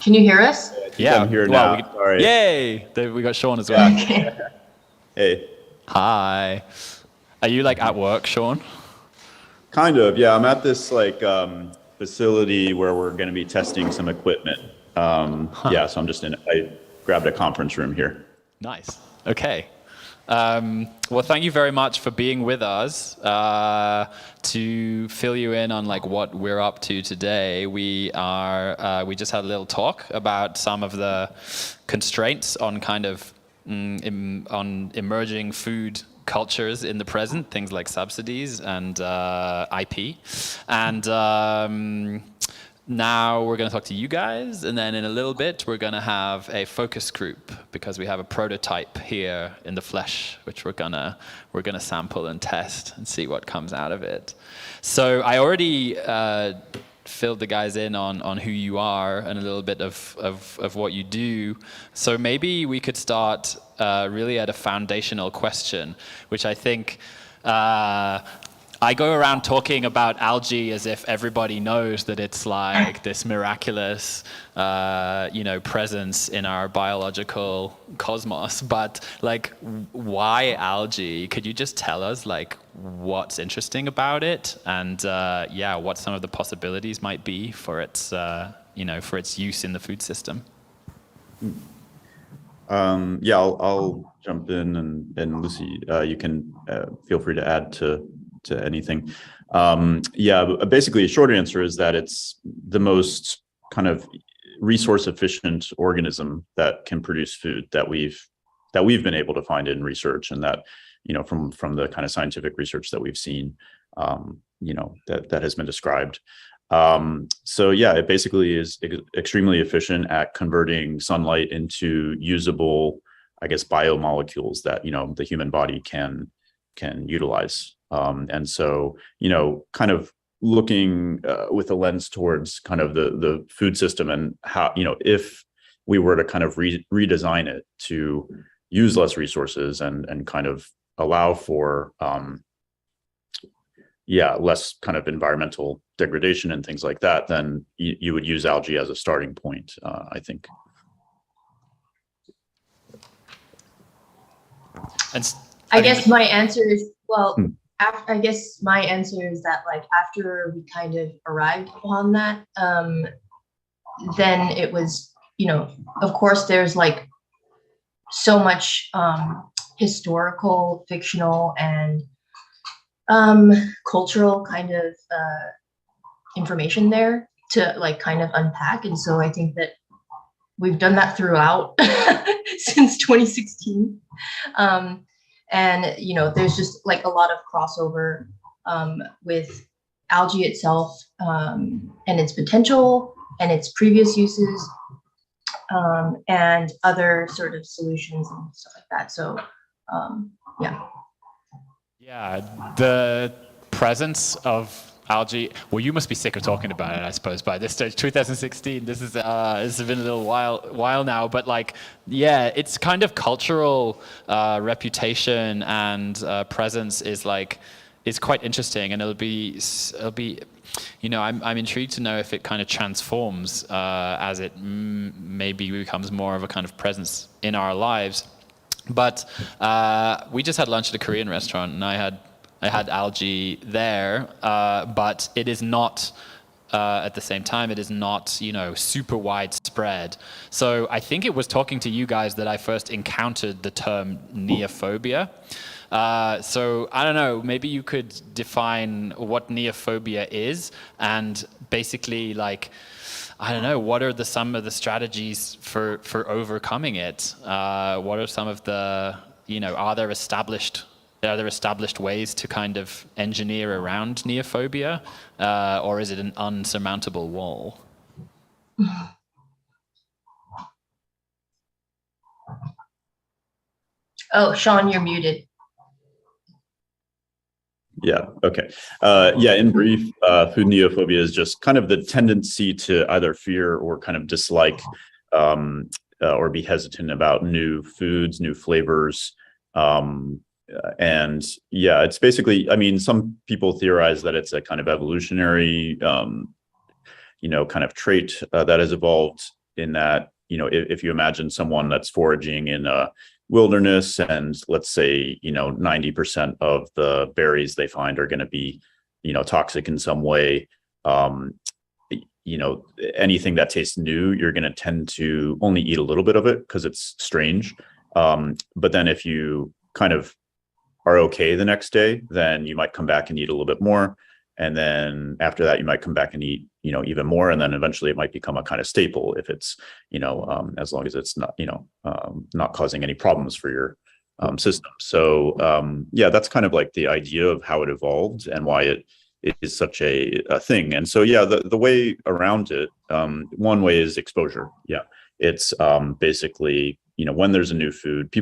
Can you hear us? Yeah, I'm here now. Sorry. Yay! We got Sean as well. Okay. Hey. Hi. Are you like at work, Sean? Kind of, yeah. I'm at this like facility where we're going to be testing some equipment. Yeah, so I'm just I grabbed a conference room here. Nice. Okay. Well, thank you very much for being with us. To fill you in on like what we're up to today, we just had a little talk about some of the constraints on kind of on emerging food cultures in the present, things like subsidies and IP. And now we're going to talk to you guys, and then in a little bit we're going to have a focus group because we have a prototype here in the flesh, which we're gonna sample and test and see what comes out of it. So I already filled the guys in on who you are and a little bit of what you do. So maybe we could start really at a foundational question, which I think I go around talking about algae as if everybody knows that it's like this miraculous, presence in our biological cosmos. But like, why algae? Could you just tell us like what's interesting about it, and what some of the possibilities might be for its, for its use in the food system? I'll jump in, and Lucy, you can feel free to add to anything. Basically a short answer is that it's the most kind of resource efficient organism that can produce food that we've been able to find in research, and that, from the kind of scientific research that we've seen, that has been described. It basically is extremely efficient at converting sunlight into usable, I guess, biomolecules that, the human body can utilize. And so, kind of looking with a lens towards kind of the food system and how, if we were to kind of redesign it to use less resources and kind of allow for, less kind of environmental degradation and things like that, then you would use algae as a starting point, I think. I guess my answer is, I guess my answer is that like after we kind of arrived upon that, then it was, of course there's like so much historical, fictional, and cultural kind of information there to like kind of unpack. And so I think that we've done that throughout since 2016. And, there's just like a lot of crossover with algae itself and its potential and its previous uses and other sort of solutions and stuff like that. So, Yeah, the presence of algae. Well, you must be sick of talking about it, I suppose, by this stage. 2016. This has been a little while now, but like, it's kind of cultural reputation and presence is quite interesting, and it'll be. I'm intrigued to know if it kind of transforms as it maybe becomes more of a kind of presence in our lives. But we just had lunch at a Korean restaurant, and I had algae there, but it is not, at the same time, it is not, super widespread. So I think it was talking to you guys that I first encountered the term neophobia. So I don't know, maybe you could define what neophobia is, and basically like, I don't know, what are some of the strategies for overcoming it? What are some of the, are there established ways to kind of engineer around neophobia, or is it an unsurmountable wall? Oh, Sean, you're muted. Yeah. Okay. In brief, food neophobia is just kind of the tendency to either fear or kind of dislike or be hesitant about new foods, new flavors. And yeah, it's basically, I mean, some people theorize that it's a kind of evolutionary, kind of trait that has evolved in that, if you imagine someone that's foraging in a wilderness and let's say, 90% of the berries they find are going to be, toxic in some way. Anything that tastes new, you're going to tend to only eat a little bit of it because it's strange. But then if you kind of are okay the next day, then you might come back and eat a little bit more. And then after that, you might come back and eat, even more. And then eventually it might become a kind of staple if it's, as long as it's not, not causing any problems for your system. So yeah, that's kind of like the idea of how it evolved and why it is such a thing. And so, yeah, the way around it, one way is exposure. Yeah, it's basically, when there's a new food,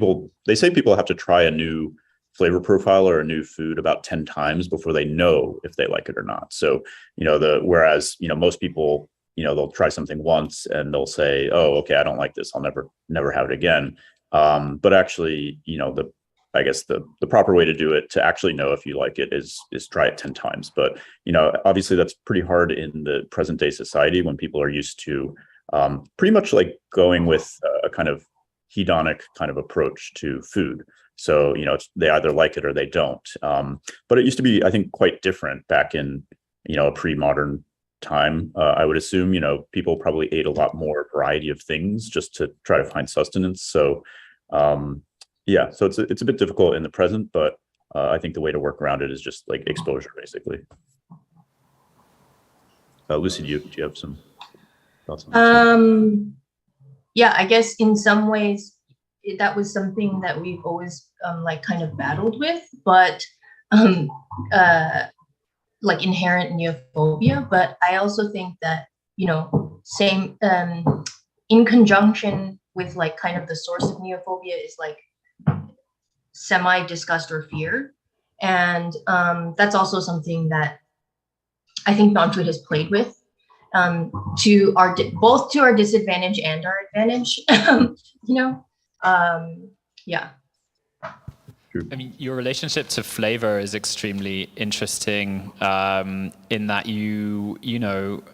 they say people have to try a new flavor profile or a new food about 10 times before they know if they like it or not. So, whereas, most people, they'll try something once and they'll say, oh, okay, I don't like this, I'll never have it again. But actually, I guess the proper way to do it, to actually know if you like it, is try it 10 times. But, obviously that's pretty hard in the present day society when people are used to pretty much like going with a kind of hedonic kind of approach to food. So, they either like it or they don't. But it used to be, I think, quite different back in, a pre-modern time. I would assume, people probably ate a lot more variety of things just to try to find sustenance. So, yeah, so it's a bit difficult in the present, but I think the way to work around it is just like exposure, basically. Lucy, do you have some thoughts on that? Yeah, I guess in some ways that was something that we've always kind of battled with, but like inherent neophobia. But I also think that, same in conjunction with like kind of the source of neophobia is like semi-disgust or fear. And that's also something that I think Nonfood has played with, both to our disadvantage and our advantage. Yeah. I mean, your relationship to flavor is extremely interesting, in that you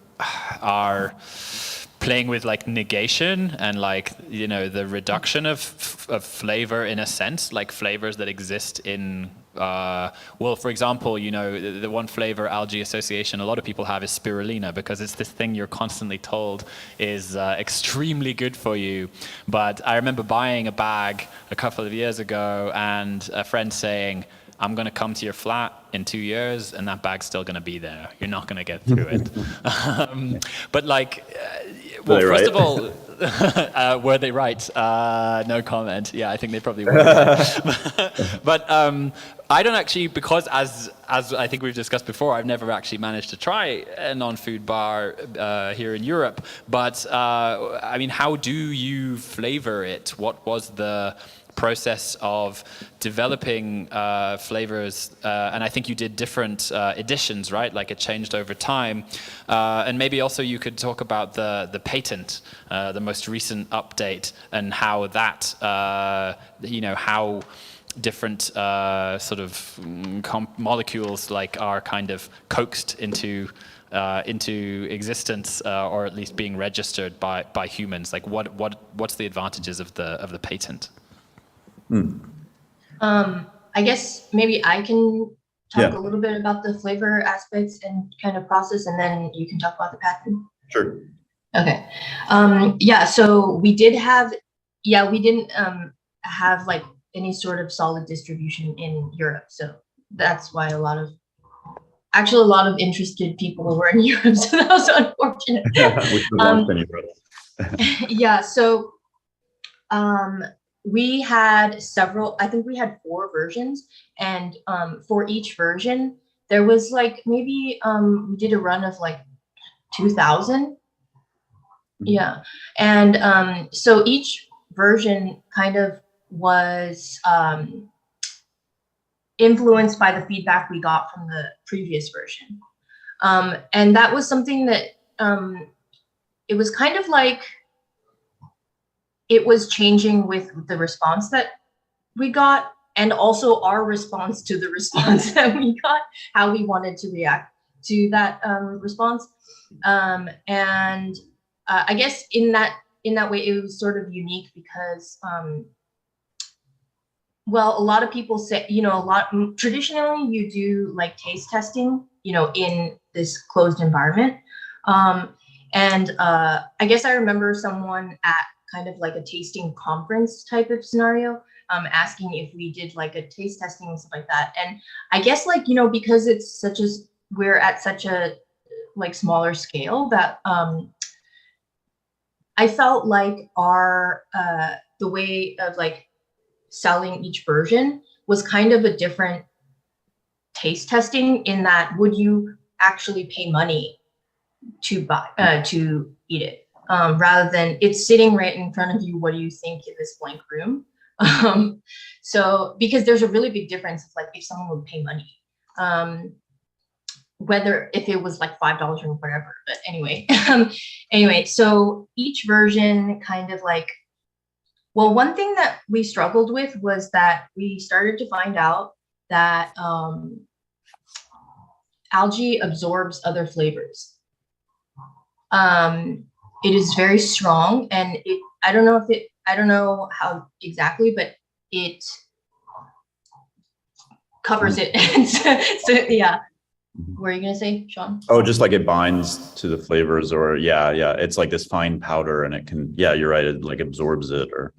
are playing with like negation and like, the reduction of flavor in a sense, like flavors that exist in, for example, the one flavor algae association a lot of people have is spirulina, because it's this thing you're constantly told is extremely good for you. But I remember buying a bag a couple of years ago and a friend saying, I'm going to come to your flat in 2 years and that bag's still going to be there. You're not going to get through it. But like, well, first of all, were they right? No comment. Yeah, I think they probably were. But I don't actually, because as I think we've discussed before, I've never actually managed to try a non-food bar here in Europe. But I mean, how do you flavor it? What was the process of developing flavors, and I think you did different editions, right? Like it changed over time, and maybe also you could talk about the patent, the most recent update, and how that, how different sort of molecules like are kind of coaxed into existence, or at least being registered by humans. Like what's the advantages of the patent? I guess maybe I can talk a little bit about the flavor aspects and kind of process, and then you can talk about the patent. Sure. Okay. So we didn't have like any sort of solid distribution in Europe. So that's why a lot of interested people were in Europe. So that was unfortunate. We should have launched in Europe. Yeah. So, we had I think we had 4 versions, and for each version, there was like maybe we did a run of like 2,000. Yeah. And so each version kind of was influenced by the feedback we got from the previous version. And that was something that it was kind of like, it was changing with the response that we got, and also our response to the response that we got, how we wanted to react to that response. And I guess in that way, it was sort of unique because, well, a lot of people say, traditionally you do like taste testing, in this closed environment. And I guess I remember someone at kind of like a tasting conference type of scenario, asking if we did like a taste testing and stuff like that. And I guess like, because it's we're at such a like smaller scale that I felt like the way of like selling each version was kind of a different taste testing, in that would you actually pay money to eat it, rather than it's sitting right in front of you, what do you think in this blank room? So because there's a really big difference of like if someone would pay money, whether if it was like $5 or whatever, but anyway, so each version kind of like, well, one thing that we struggled with was that we started to find out that algae absorbs other flavors. It is very strong, and I don't know how exactly, but it covers it. so yeah. What were you gonna say, Sean? Oh, just like it binds to the flavors, or yeah, it's like this fine powder, and it can, yeah, you're right, it like absorbs it, or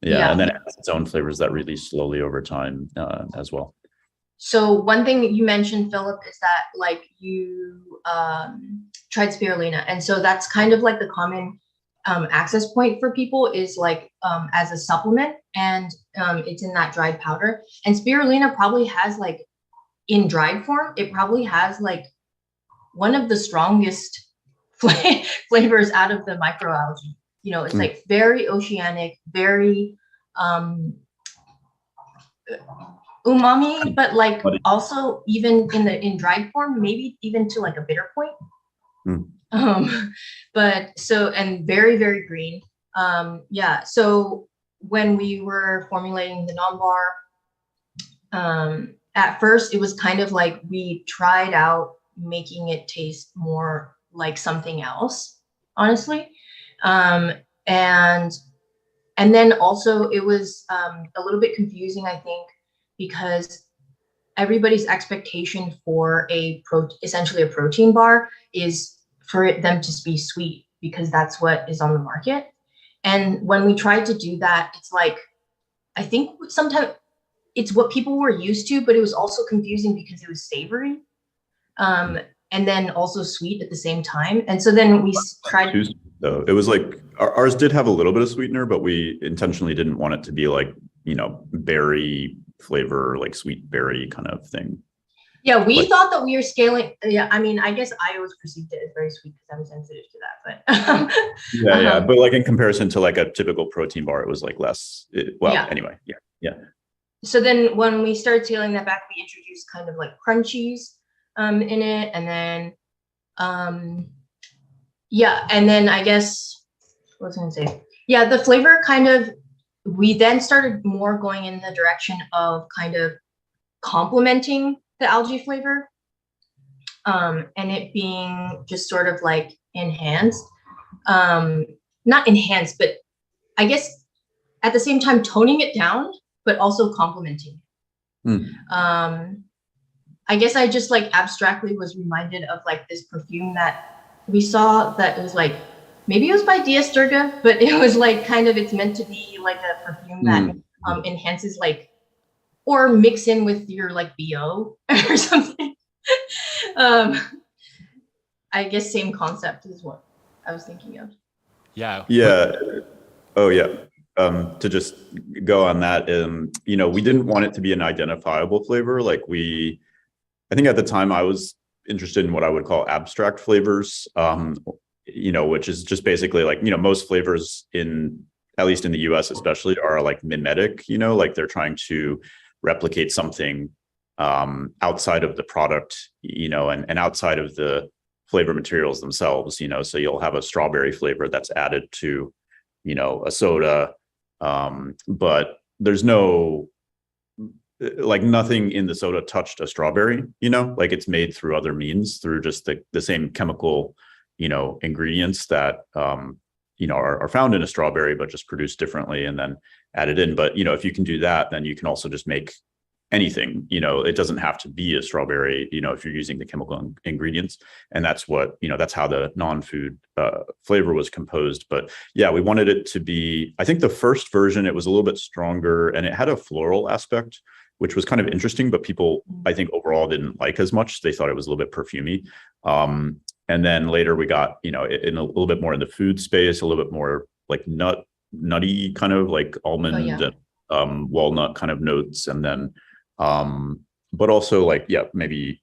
yeah, and then it has its own flavors that release slowly over time as well. So one thing that you mentioned, Philip, is that like you tried spirulina, and so that's kind of like the common access point for people is like as a supplement, and it's in that dried powder. And spirulina probably has like, in dried form, it probably has like one of the strongest flavors out of the microalgae. It's like very oceanic, very umami, but like also even in dried form, maybe even to like a bitter point. But so, and very, very green. Yeah. So when we were formulating the non-bar, at first it was kind of like we tried out making it taste more like something else, honestly. And then also it was a little bit confusing, I think, because everybody's expectation for essentially a protein bar is for them to be sweet, because that's what is on the market. And when we tried to do that, it's like, I think sometimes it's what people were used to, but it was also confusing because it was savory, and then also sweet at the same time. And so then we tried. Though it was like ours did have a little bit of sweetener, but we intentionally didn't want it to be like, berry flavor, like sweet berry kind of thing. Yeah, we thought that we were scaling. Yeah, I mean, I guess I always perceived it as very sweet because I'm sensitive to that. But yeah, but like in comparison to like a typical protein bar, it was like less. Anyway, yeah. So then when we started scaling that back, we introduced kind of like crunchies in it, and then and then I guess what was I gonna say? Yeah, the flavor kind of, we then started more going in the direction of kind of complementing the algae flavor, and it being just sort of like enhanced, not enhanced, but I guess at the same time toning it down, but also complementing it. I guess I just like abstractly was reminded of like this perfume that we saw that it was like, maybe it was by Dias Durga, but it was like kind of, it's meant to be like a perfume that enhances like, or mix in with your like BO or something. I guess same concept is what I was thinking of. Yeah. Oh yeah. To just go on that, we didn't want it to be an identifiable flavor. Like I think at the time I was interested in what I would call abstract flavors, which is just basically like, most flavors at least in the US especially, are like mimetic, like they're trying to replicate something outside of the product, and outside of the flavor materials themselves, so you'll have a strawberry flavor that's added to a soda, but there's no, like nothing in the soda touched a strawberry, like it's made through other means, through just the same chemical, ingredients that, are found in a strawberry, but just produced differently and then added in. But, if you can do that, then you can also just make anything, it doesn't have to be a strawberry, if you're using the chemical ingredients. And that's what, that's how the non-food flavor was composed. But yeah, we wanted it to be, I think the first version, it was a little bit stronger and it had a floral aspect, which was kind of interesting, but people, I think overall didn't like as much. They thought it was a little bit perfumey. And then later we got, in a little bit more in the food space, a little bit more like nutty kind of like almond and walnut kind of notes. And then, but also like, maybe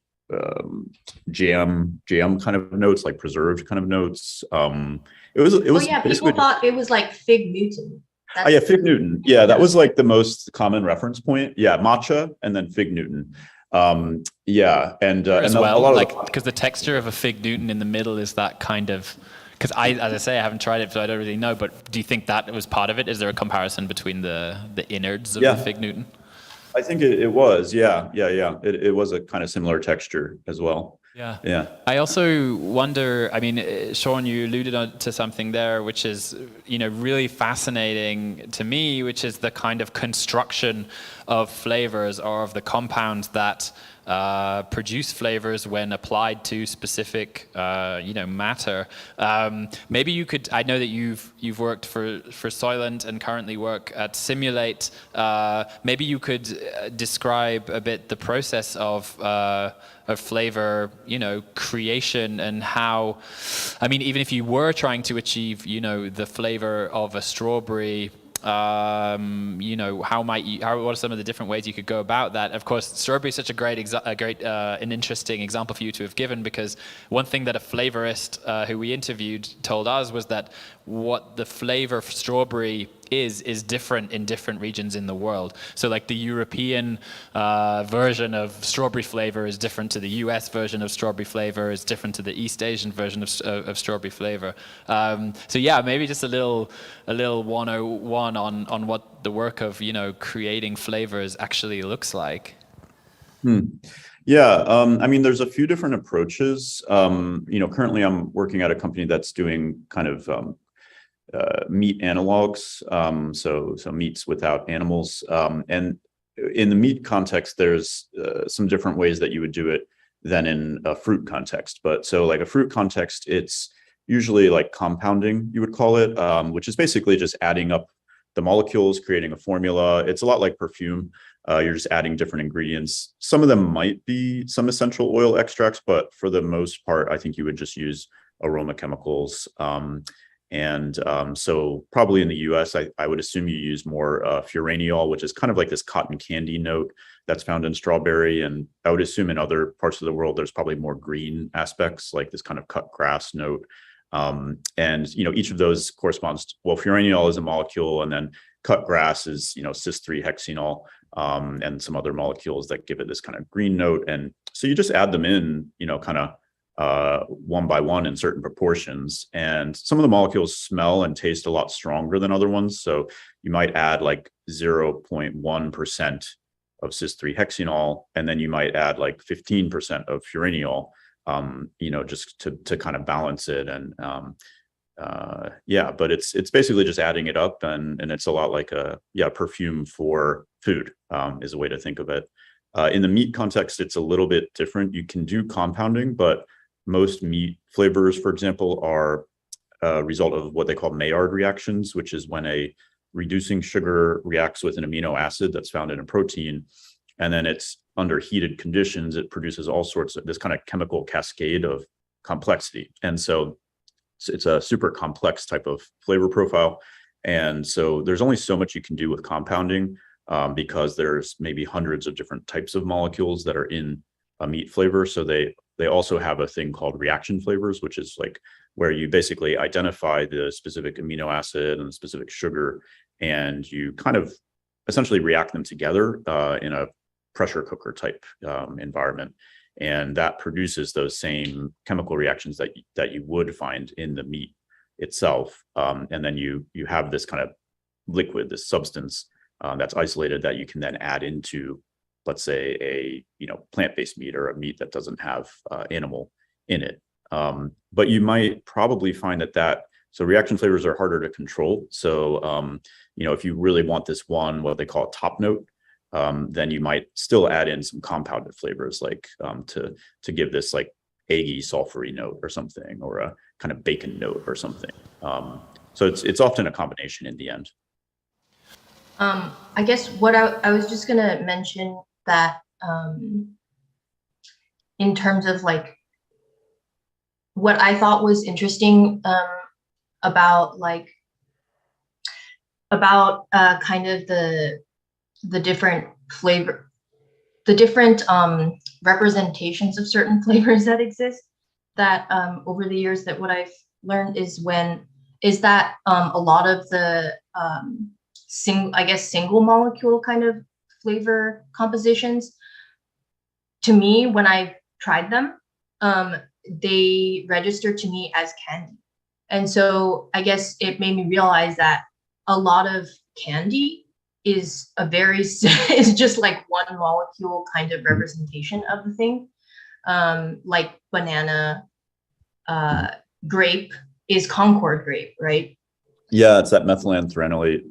jam kind of notes, like preserved kind of notes. It was people thought it was like fig Newton. Fig Newton. Yeah, that was like the most common reference point. Yeah, matcha and then fig Newton. And as a well, lot like because the texture of a fig Newton in the middle is that kind of. Because as I say, I haven't tried it, so I don't really know. But do you think that was part of it? Is there a comparison between the innards of the fig Newton? I think it was. Yeah. It was a kind of similar texture as well. Yeah. I also wonder, I mean, Sean, you alluded to something there, which is, really fascinating to me, which is the kind of construction of flavors or of the compounds that produce flavors when applied to specific, matter. Maybe you could. I know that you've worked for Soylent and currently work at Simulate. Maybe you could describe a bit the process of flavor, creation and how. I mean, even if you were trying to achieve, the flavor of a strawberry. What are some of the different ways you could go about that? Of course, strawberry is such a great an interesting example for you to have given, because one thing that a flavorist who we interviewed told us was that what the flavor of strawberry is different in different regions in the world. So like the European version of strawberry flavor is different to the US version of strawberry flavor, is different to the East Asian version of strawberry flavor. So yeah, maybe just a little 101 on what the work of, creating flavors actually looks like. Yeah, I mean, there's a few different approaches. Currently I'm working at a company that's doing kind of meat analogs, so meats without animals. And in the meat context, there's some different ways that you would do it than in a fruit context. But so like a fruit context, it's usually like compounding, you would call it, which is basically just adding up the molecules, creating a formula. It's a lot like perfume. You're just adding different ingredients. Some of them might be some essential oil extracts, but for the most part, I think you would just use aroma chemicals. So probably in the US, I would assume you use more furaniol, which is kind of like this cotton candy note that's found in strawberry. And I would assume in other parts of the world, there's probably more green aspects, like this kind of cut grass note. Each of those corresponds to, well, furaniol is a molecule, and then cut grass is, cis-3 hexenol, and some other molecules that give it this kind of green note. And so you just add them in, kind of one by one in certain proportions. And some of the molecules smell and taste a lot stronger than other ones. So you might add like 0.1% of cis-3 hexenol, and then you might add like 15% of furaniol, just to kind of balance it. And but it's basically just adding it up, and it's a lot like a perfume for food, is a way to think of it. In the meat context, it's a little bit different. You can do compounding, but most meat flavors, for example, are a result of what they call Maillard reactions, which is when a reducing sugar reacts with an amino acid that's found in a protein, and then it's under heated conditions, it produces all sorts of this kind of chemical cascade of complexity. And so it's a super complex type of flavor profile. And so there's only so much you can do with compounding, because there's maybe hundreds of different types of molecules that are in a meat flavor. So they also have a thing called reaction flavors, which is like where you basically identify the specific amino acid and the specific sugar, and you kind of essentially react them together in a pressure cooker type environment. And that produces those same chemical reactions that you would find in the meat itself. And then you have this kind of liquid, this substance that's isolated that you can then add into, let's say, a plant-based meat or a meat that doesn't have animal in it. But you might probably find so reaction flavors are harder to control. So if you really want this one, what they call a top note, then you might still add in some compounded flavors, like to give this like eggy, sulfury note or something, or a kind of bacon note or something. So it's often a combination in the end. I guess what I was just gonna mention that in terms of like what I thought was interesting about kind of the different flavor, the different representations of certain flavors that exist, that over the years, that what I've learned is that a lot of the single molecule kind of flavor compositions, to me, when I've tried them, they register to me as candy. And so I guess it made me realize that a lot of candy is is just like one molecule kind of representation of the thing. Like banana, grape is Concord grape, right? Yeah, it's that methylanthranoate,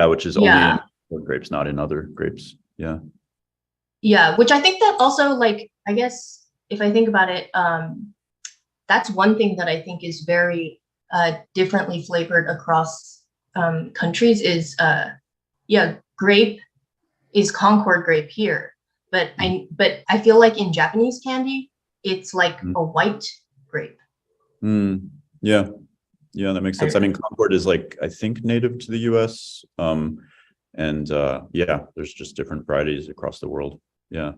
which is only in Concord grapes, not in other grapes. Yeah. Yeah, which I think that also, like, I guess if I think about it, that's one thing that I think is very differently flavored across countries is, grape is Concord grape here, but I feel like in Japanese candy, it's like a white grape. Yeah, that makes sense. I mean, Concord is like, I think, native to the US. There's just different varieties across the world. Yeah.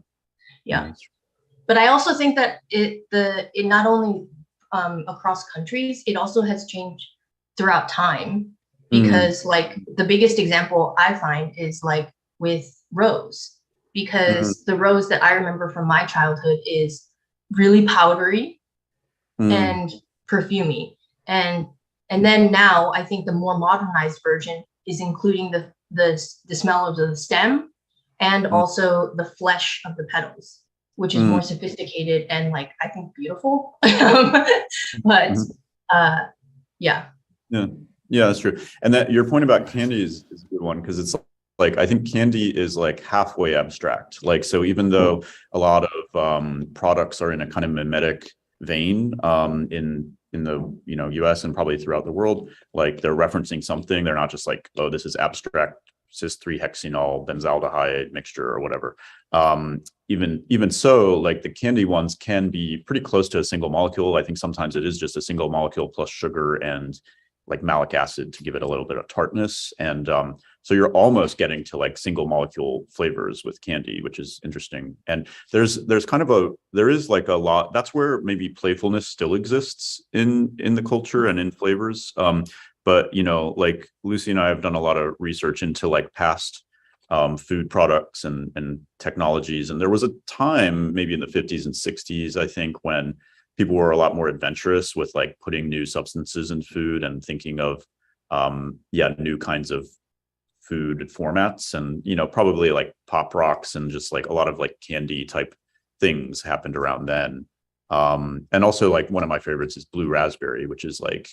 But I also think that it not only across countries, it also has changed throughout time, because like the biggest example I find is like with rose, because the rose that I remember from my childhood is really powdery and perfumey, and then now I think the more modernized version is including the smell of the stem and also the flesh of the petals, which is more sophisticated and, like, I think beautiful. But yeah, that's true. And that your point about candy is a good one, because it's like, I think candy is like halfway abstract. Like, so even though a lot of products are in a kind of mimetic vein in the US and probably throughout the world, like they're referencing something. They're not just like, oh, this is abstract cis-3-hexenol benzaldehyde mixture or whatever. Even so, like the candy ones can be pretty close to a single molecule. I think sometimes it is just a single molecule plus sugar and like malic acid to give it a little bit of tartness. And so you're almost getting to like single molecule flavors with candy, which is interesting. And there's like a lot, that's where maybe playfulness still exists in the culture and in flavors. But, like Lucy and I have done a lot of research into like past food products and technologies. And there was a time maybe in the 50s and 60s, I think, when people were a lot more adventurous with like putting new substances in food and thinking of, new kinds of food formats, and, probably like pop rocks and just like a lot of like candy type things happened around then. And also like one of my favorites is blue raspberry, which is like,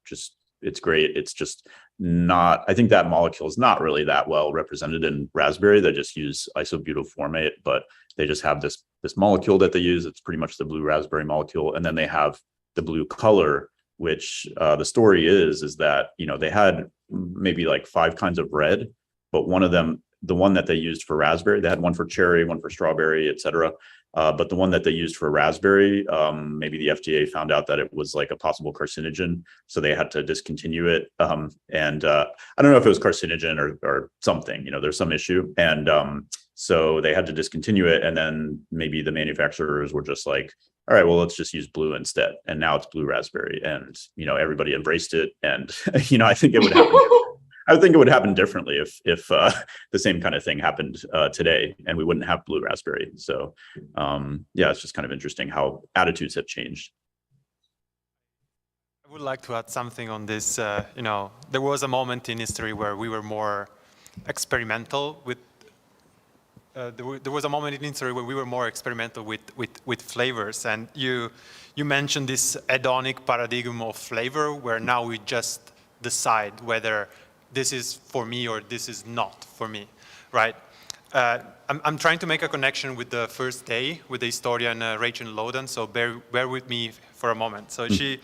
just, it's great. It's just not, I think that molecule is not really that well represented in raspberry. They just use isobutylformate, but they just have this molecule that they use. It's pretty much the blue raspberry molecule. And then they have the blue color, which the story is that, they had maybe like 5 kinds of red, but one of them, the one that they used for raspberry, they had one for cherry, one for strawberry, etc. But the one that they used for raspberry, maybe the FDA found out that it was like a possible carcinogen, so they had to discontinue it. I don't know if it was carcinogen or something, there's some issue. And so they had to discontinue it. And then maybe the manufacturers were just like, all right, well, let's just use blue instead. And now it's blue raspberry, and, everybody embraced it. And, I think it would happen. I think it would happen differently if the same kind of thing happened today, and we wouldn't have blue raspberry. So it's just kind of interesting how attitudes have changed. would like to add something on this. There was a moment in history where we were more experimental with. There was a moment in history where we were more experimental with flavors, and you mentioned this hedonic paradigm of flavor, where now we just decide whether this is for me or this is not for me, right? I'm trying to make a connection with the first day with the historian Rachel Loden, so bear with me for a moment. So she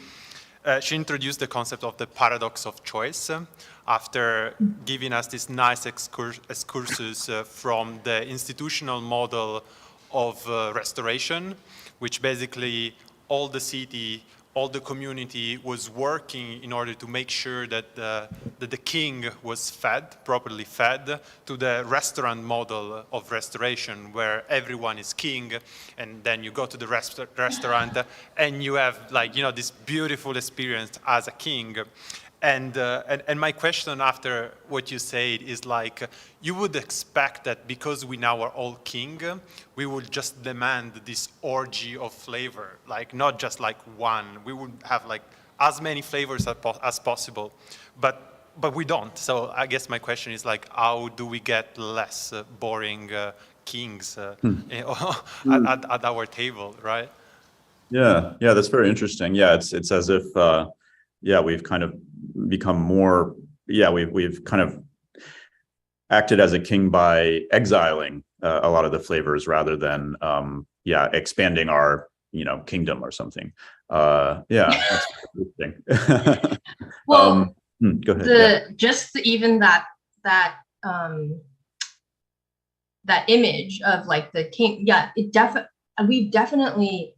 introduced the concept of the paradox of choice after giving us this nice excursus from the institutional model of restoration, which basically all the city, all the community was working in order to make sure that the king was properly fed, to the restaurant model of restoration, where everyone is king, and then you go to the restaurant and you have this beautiful experience as a king. And my question after what you said is you would expect that because we now are all king, we would just demand this orgy of flavor, not just one. We would have as many flavors as possible, but we don't. So I guess my question is how do we get less boring kings at our table, right? Yeah, that's very interesting. Yeah, it's as if we've kind of become more, we've kind of acted as a king by exiling a lot of the flavors rather than expanding our kingdom or something. That's interesting. Well, go ahead. Even that image of the king, we've definitely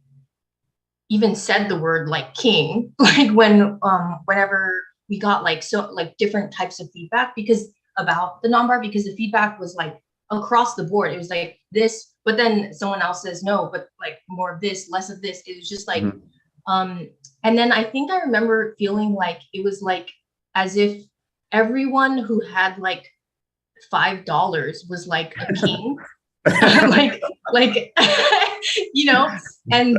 even said the word king, whenever we got different types of feedback about the non-bar, because the feedback was across the board. It was this, but then someone else says no, but more of this, less of this. It was just and then I think I remember feeling it was as if everyone who had $5 was a king, and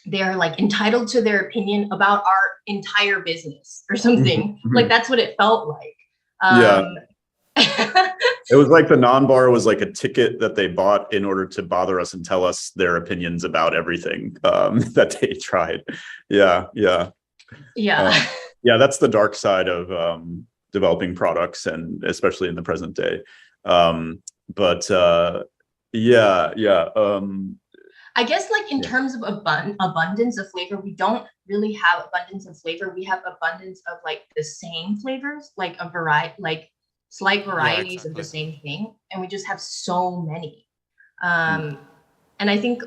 they are entitled to their opinion about our entire business or something. That's what it felt like. It was the non-bar was a ticket that they bought in order to bother us and tell us their opinions about everything that they tried. Yeah, that's the dark side of developing products, and especially in the present day. I guess in terms of abundance of flavor, we don't really have abundance of flavor. We have abundance of the same flavors, a variety, slight varieties of the same thing, and we just have so many. And I think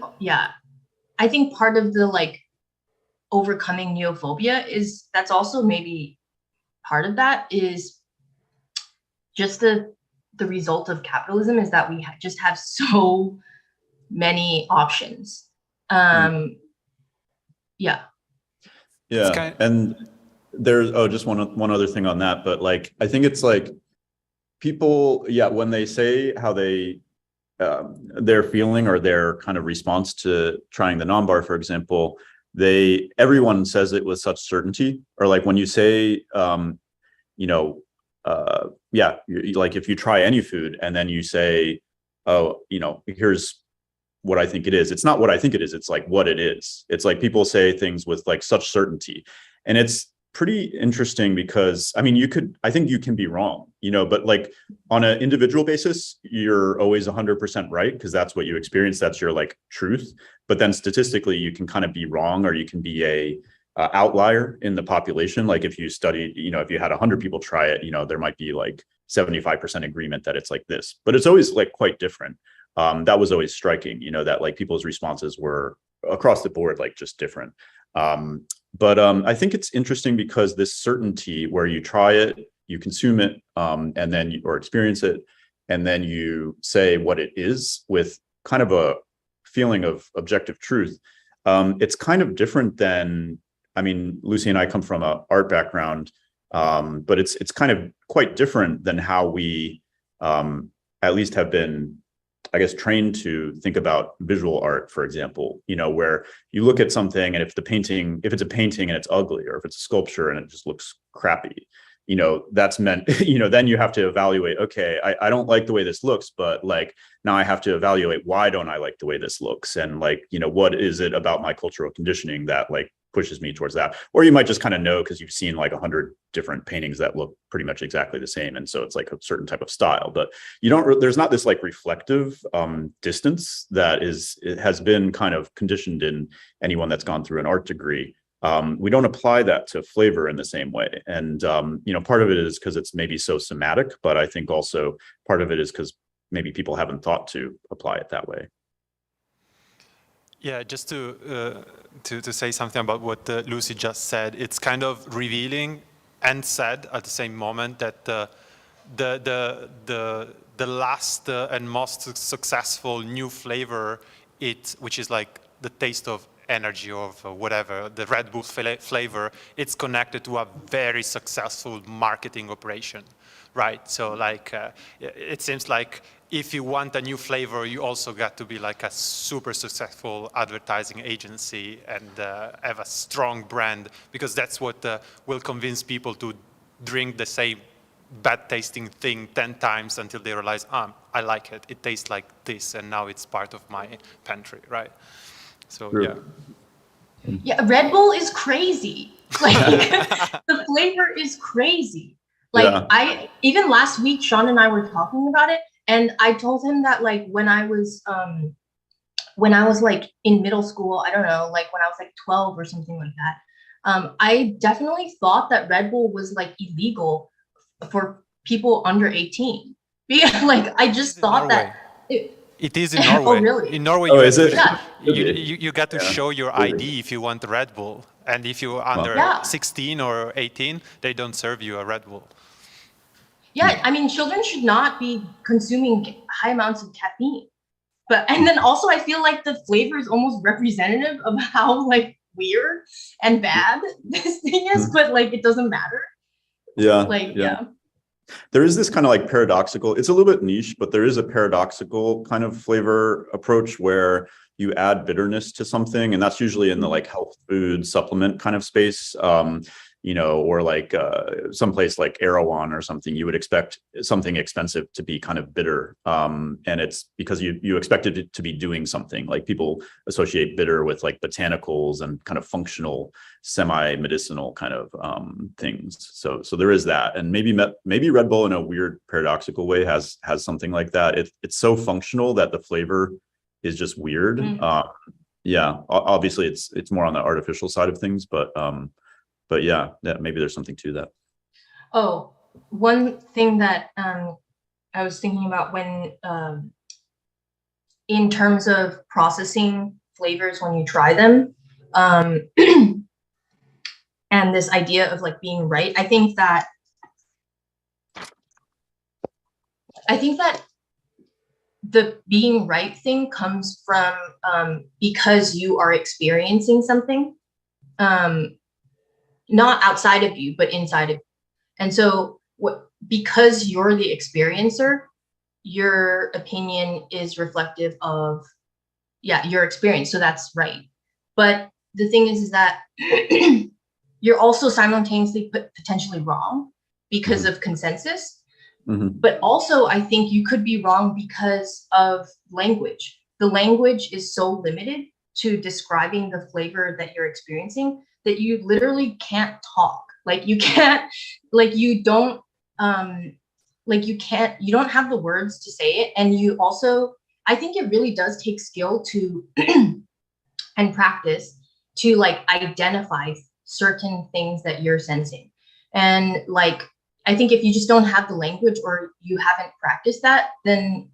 part of the overcoming neophobia that's also maybe part of that is just the result of capitalism, is that we just have so many options. And there's just one other thing on that, but I think it's people, when they say how their feeling or their kind of response to trying the non-bar, for example, everyone says it with such certainty, or when you say if you try any food and then you say, oh, here's what I think it is. It's not what I think it is. It's what it is. It's people say things with such certainty, and it's pretty interesting because I think you can be wrong, but on an individual basis, you're always 100% right because that's what you experience. That's your truth. But then statistically, you can kind of be wrong, or you can be a outlier in the population. If you studied, if you had 100 people try it, there might be 75% agreement that it's this, but it's always quite different. That was always striking, that people's responses were across the board, just different. But I think it's interesting because this certainty where you try it, you consume it, and then or experience it, and then you say what it is with kind of a feeling of objective truth. It's kind of different than, Lucy and I come from an art background, but it's kind of quite different than how we at least have been I guess, trained to think about visual art, for example, where you look at something and if it's a painting and it's ugly, or if it's a sculpture and it just looks crappy, that's meant, then you have to evaluate, okay, I don't like the way this looks, but like, now I have to evaluate, why don't I like the way this looks? And like, what is it about my cultural conditioning that like pushes me towards that? Or you might just kind of know because you've seen like 100 different paintings that look pretty much exactly the same. And so it's like a certain type of style, but there's not this like reflective distance that it has been kind of conditioned in anyone that's gone through an art degree. We don't apply that to flavor in the same way. And, part of it is because it's maybe so somatic, but I think also part of it is because maybe people haven't thought to apply it that way. Yeah, just to say something about what Lucy just said, it's kind of revealing and sad at the same moment that the last and most successful new flavor, which is like the taste of energy of whatever, the Red Bull flavor, it's connected to a very successful marketing operation, right? So like, it seems like if you want a new flavor, you also got to be like a super successful advertising agency and have a strong brand, because that's what will convince people to drink the same bad tasting thing 10 times until they realize, I like it. It tastes like this, and now it's part of my pantry, right? So, True. yeah. Yeah, Red Bull is crazy. Like, the flavor is crazy. Like, even last week, Sean and I were talking about it, and I told him that, like, when I was like in middle school, I don't know, like when I was like 12 or something like that, I definitely thought that Red Bull was like illegal for people under 18. Like, I just thought that it is in Norway. Oh, really? In Norway, you got to show your ID if you want Red Bull. And if you're under 16 or 18, they don't serve you a Red Bull. Yeah, I mean, children should not be consuming high amounts of caffeine. And then also I feel like the flavor is almost representative of how like weird and bad this thing is, but like it doesn't matter. Yeah. Like, yeah. There is this kind of like paradoxical, it's a little bit niche, but there is a paradoxical kind of flavor approach where you add bitterness to something, and that's usually in the like health food supplement kind of space, or like someplace like Erewhon or something. You would expect something expensive to be kind of bitter, and it's because you expected it to be doing something. Like people associate bitter with like botanicals and kind of functional, semi-medicinal kind of things. So there is that, and maybe Red Bull in a weird paradoxical way has something like that. It's so functional that the flavor is just weird. Yeah, obviously it's more on the artificial side of things, but yeah, maybe there's something to that. Oh, one thing that I was thinking about when, in terms of processing flavors when you try them, and this idea of like being right, I think that the being right thing comes from because you are experiencing something, not outside of you, but inside of you. And so because you're the experiencer, your opinion is reflective of, your experience. So that's right. But the thing is that you're also simultaneously potentially wrong because of consensus. But also, I think you could be wrong because of language. The language is so limited to describing the flavor that you're experiencing that you literally can't talk. Like you can't, like you don't have the words to say it. And you also, I think it really does take skill to and practice to like identify certain things that you're sensing. And like, I think if you just don't have the language or you haven't practiced that, then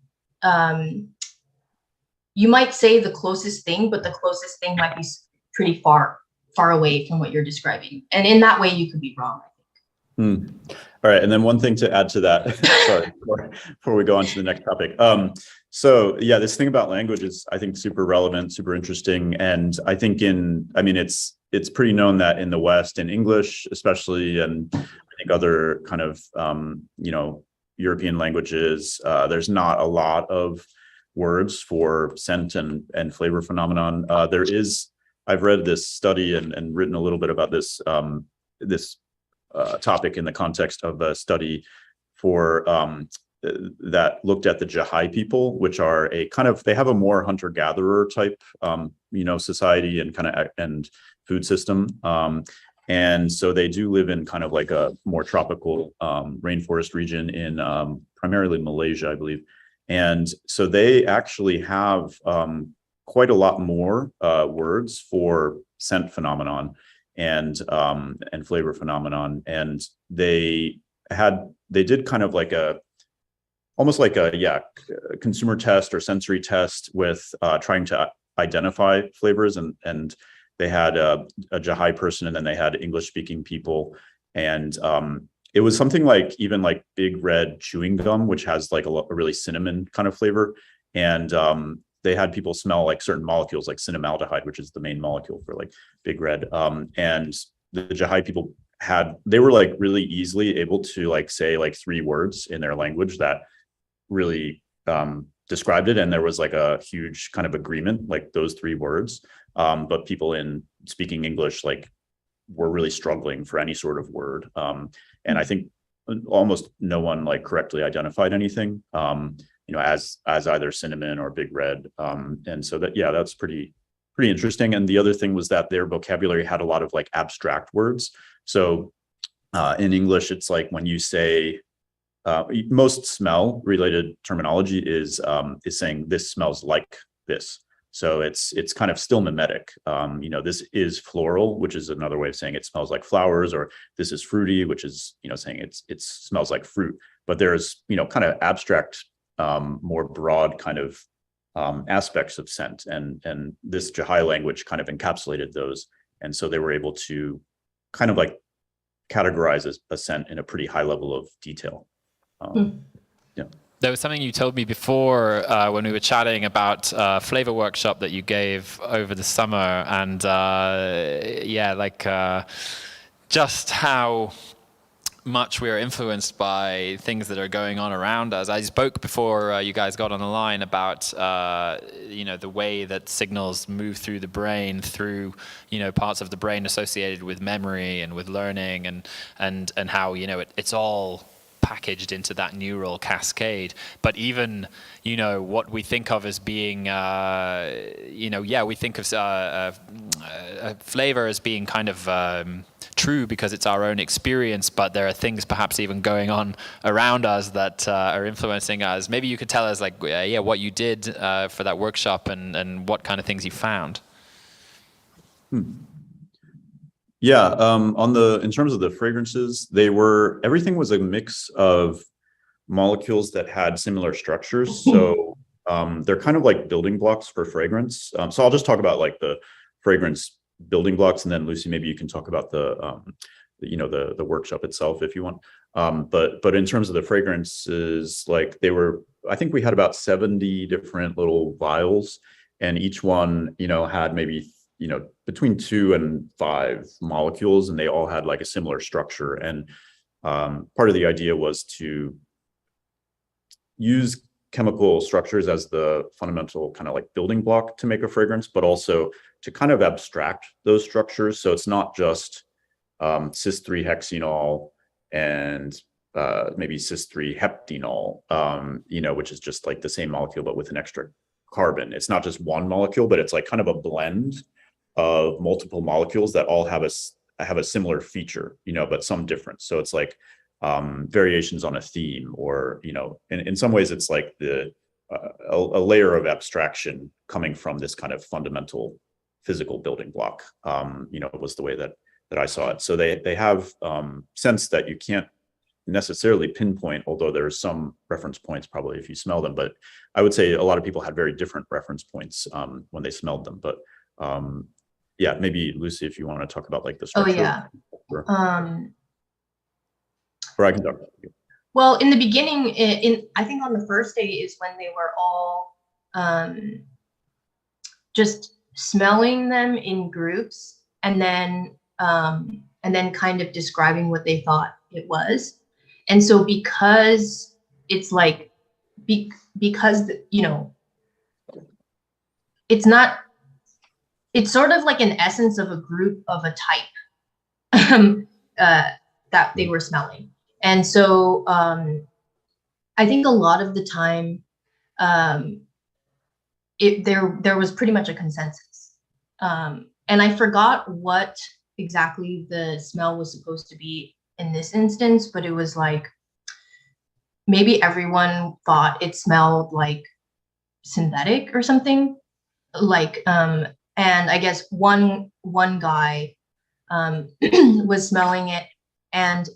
you might say the closest thing, but the closest thing might be pretty far away from what you're describing. And in that way, you could be wrong, I think. All right. And then one thing to add to that, sorry, before we go on to the next topic. So yeah, this thing about language is, I think, super relevant, super interesting. And I think it's pretty known that in the West, in English, especially, and I think other kind of, European languages, there's not a lot of words for scent and flavor phenomenon. I've read this study and written a little bit about this topic in the context of a study for that looked at the Jahai people, which are they have a more hunter-gatherer type, society and food system. And so they do live in kind of like a more tropical rainforest region in primarily Malaysia, I believe. And so they actually have quite a lot more words for scent phenomenon and flavor phenomenon. And they did kind of like almost like a consumer test or sensory test with trying to identify flavors, and they had a Jahai person, and then they had English speaking people, and it was something like even like Big Red chewing gum, which has like a really cinnamon kind of flavor, and they had people smell like certain molecules like cinnamaldehyde, which is the main molecule for like Big Red, and the Jahai people they were like really easily able to like say like 3 words in their language that really described it, and there was like a huge kind of agreement, like those 3 words, but people in speaking English like were really struggling for any sort of word, and I think almost no one like correctly identified anything, as either cinnamon or Big Red, and so that's pretty interesting. And the other thing was that their vocabulary had a lot of like abstract words. So in English, it's like when you say most smell related terminology is saying this smells like this. So it's kind of still mimetic. This is floral, which is another way of saying it smells like flowers, or this is fruity, which is, saying it smells like fruit. But there's, kind of abstract, more broad kind of aspects of scent, and this Jahai language kind of encapsulated those. And so they were able to kind of like categorize a scent in a pretty high level of detail. Yeah. There was something you told me before when we were chatting about a flavor workshop that you gave over the summer, and just how much we are influenced by things that are going on around us. I spoke before you guys got on the line about the way that signals move through the brain, through parts of the brain associated with memory and with learning, and how it's all packaged into that neural cascade. But even what we think of as being we think of flavor as being kind of true because it's our own experience, but there are things perhaps even going on around us that are influencing us. Maybe you could tell us what you did for that workshop and what kind of things you found. Yeah, in terms of the fragrances, everything was a mix of molecules that had similar structures. So they're kind of like building blocks for fragrance. So I'll just talk about like the fragrance building blocks, and then Lucy, maybe you can talk about the workshop itself if you want. But in terms of the fragrances, like I think we had about 70 different little vials, and each one, had maybe between 2 and 5 molecules, and they all had like a similar structure. And part of the idea was to use chemical structures as the fundamental kind of like building block to make a fragrance, but also to kind of abstract those structures. So it's not just cis-3-hexenol and maybe cis-3-heptenol, which is just like the same molecule, but with an extra carbon. It's not just one molecule, but it's like kind of a blend of multiple molecules that all have a similar feature, but some difference. So it's like variations on a theme, or in some ways it's like a layer of abstraction coming from this kind of fundamental physical building block. Was the way that I saw it. So they have scents that you can't necessarily pinpoint, although there's some reference points probably if you smell them. But I would say a lot of people had very different reference points when they smelled them. But maybe Lucy, if you want to talk about like the structure. Oh yeah. Or I can talk about it. Well, in the beginning, I think on the first day is when they were all just smelling them in groups, and then kind of describing what they thought it was. And so because it's like because it's not, it's sort of like an essence of a group of a type that they were smelling. And so I think a lot of the time there was pretty much a consensus. And I forgot what exactly the smell was supposed to be in this instance, but it was like, maybe everyone thought it smelled like synthetic or something. Like, and I guess one guy was smelling it, and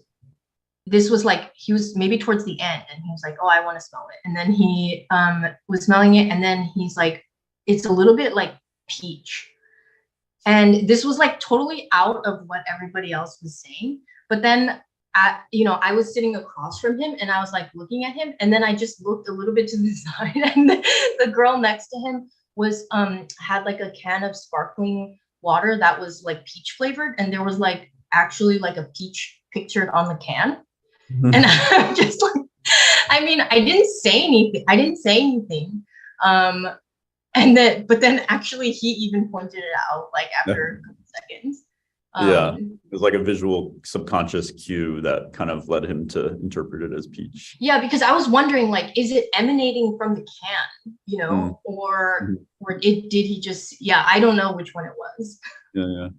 this was like, he was maybe towards the end, and he was like, oh, I want to smell it. And then he was smelling it, and then he's like, it's a little bit like peach. And this was like totally out of what everybody else was saying. But then, I was sitting across from him, and I was like looking at him, and then I just looked a little bit to the side, and the girl next to him was had like a can of sparkling water that was like peach flavored, and there was like actually like a peach pictured on the can. And I'm just like, I mean, I didn't say anything. But then actually he even pointed it out like after a couple seconds. Yeah, it was like a visual subconscious cue that kind of led him to interpret it as peach. Yeah, because I was wondering, like, is it emanating from the can, or did he just? Yeah, I don't know which one it was. Yeah.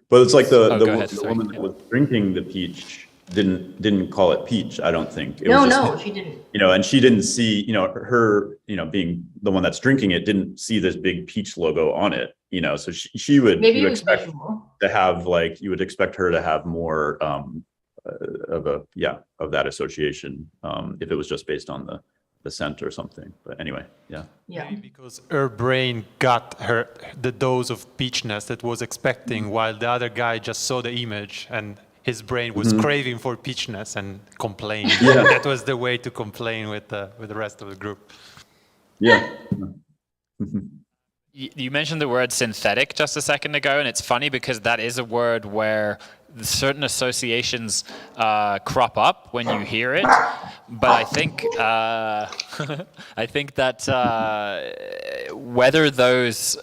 But it's like the Sorry. woman that was drinking the peach didn't call it peach. I don't think. No, she didn't. And she didn't see, her, being the one that's drinking it, didn't see this big peach logo on it. So she would maybe you it was expect visual. to have like, you would expect her to have more of that association if it was just based on the scent or something. But anyway, yeah. Maybe because her brain got the dose of peachness that was expecting, while the other guy just saw the image and his brain was craving for peachness and complained. Yeah. That was the way to complain with the rest of the group. Yeah. You mentioned the word synthetic just a second ago, and it's funny because that is a word where certain associations crop up when you hear it. But I think that whether those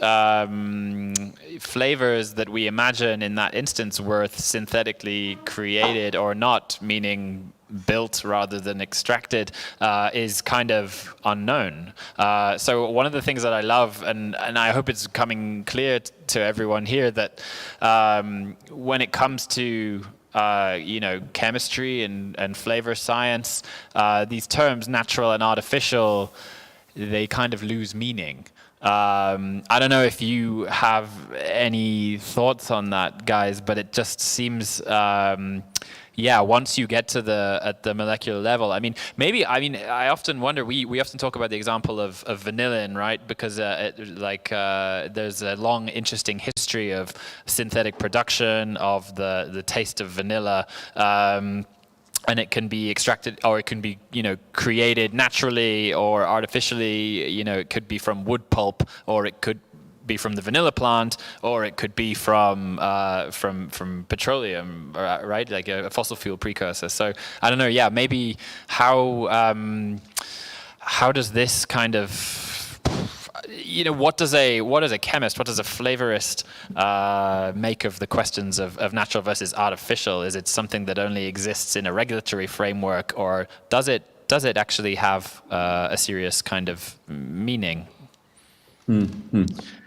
flavors that we imagine in that instance were synthetically created or not, meaning built rather than extracted, is kind of unknown. So one of the things that I love, and I hope it's coming clear to everyone here, that when it comes to chemistry and flavor science, these terms, natural and artificial, they kind of lose meaning. I don't know if you have any thoughts on that, guys, but it just seems, once you get to at the molecular level, I often wonder, we often talk about the example of vanillin, right? Because there's a long, interesting history of synthetic production of the taste of vanilla. And it can be extracted, or it can be, created naturally or artificially. It could be from wood pulp, or it could be from the vanilla plant, or it could be from petroleum, right? Like a fossil fuel precursor. So I don't know. Yeah, maybe how does this kind of, what does a chemist, what does a flavorist make of the questions of natural versus artificial? Is it something that only exists in a regulatory framework, or does it actually have a serious kind of meaning?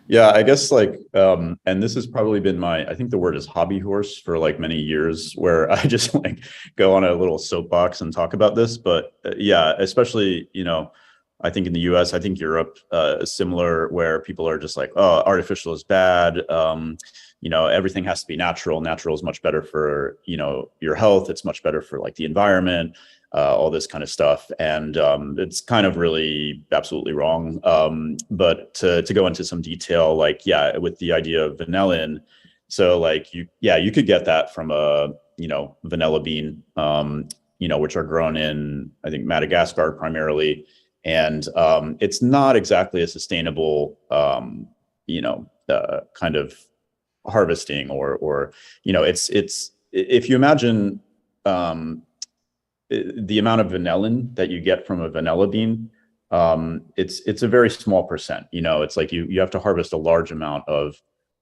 Yeah, I guess and this has probably been I think the word is hobby horse for like many years, where I just like go on a little soapbox and talk about this. But especially, I think in the US, I think Europe, similar, where people are just like, oh, artificial is bad. Everything has to be natural. Natural is much better for, your health. It's much better for like the environment, all this kind of stuff. And it's kind of really absolutely wrong. But to go into some detail, with the idea of vanillin, so like you could get that from a, vanilla bean, which are grown in, I think, Madagascar primarily. And it's not exactly a sustainable, kind of harvesting or it's if you imagine the amount of vanillin that you get from a vanilla bean, it's a very small percent. You know, it's like you have to harvest a large amount of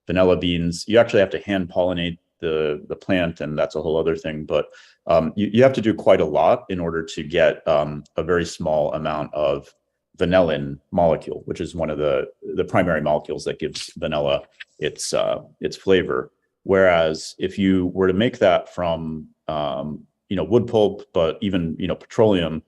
vanilla beans. You actually have to hand pollinate the plant, and that's a whole other thing. But you have to do quite a lot in order to get a very small amount of vanillin molecule, which is one of the primary molecules that gives vanilla its flavor. Whereas if you were to make that from wood pulp, but even petroleum,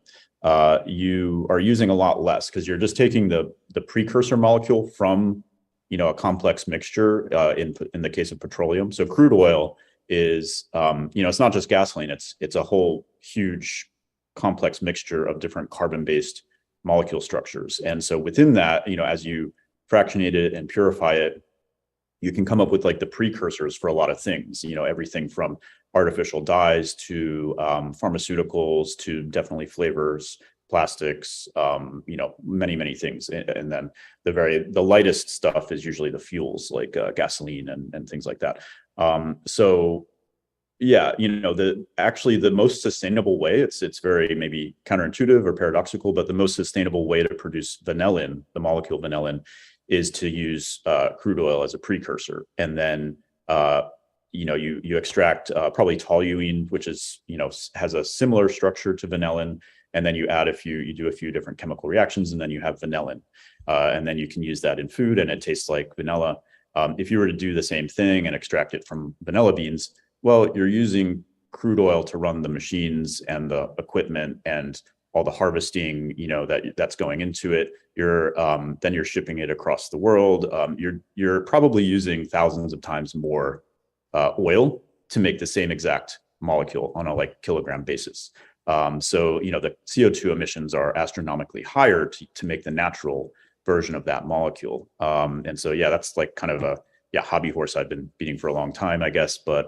you are using a lot less, because you're just taking the precursor molecule from a complex mixture in the case of petroleum. So crude oil is it's not just gasoline, it's a whole huge complex mixture of different carbon-based molecule structures. And so within that, as you fractionate it and purify it, you can come up with like the precursors for a lot of things, everything from artificial dyes to pharmaceuticals to definitely flavors, plastics, many things. And then the lightest stuff is usually the fuels, like gasoline and things like that. So yeah, the most sustainable way, it's very maybe counterintuitive or paradoxical, but the most sustainable way to produce vanillin, the molecule vanillin, is to use crude oil as a precursor. And then you extract probably toluene, which is has a similar structure to vanillin, and then you do a few different chemical reactions, and then you have vanillin, and then you can use that in food, and it tastes like vanilla. If you were to do the same thing and extract it from vanilla beans, well, you're using crude oil to run the machines and the equipment and all the harvesting, that's going into it. Then you're shipping it across the world. You're probably using thousands of times more oil to make the same exact molecule on a kilogram basis. So the CO2 emissions are astronomically higher to make the natural version of that molecule. And so that's like kind of a hobby horse I've been beating for a long time, I guess. But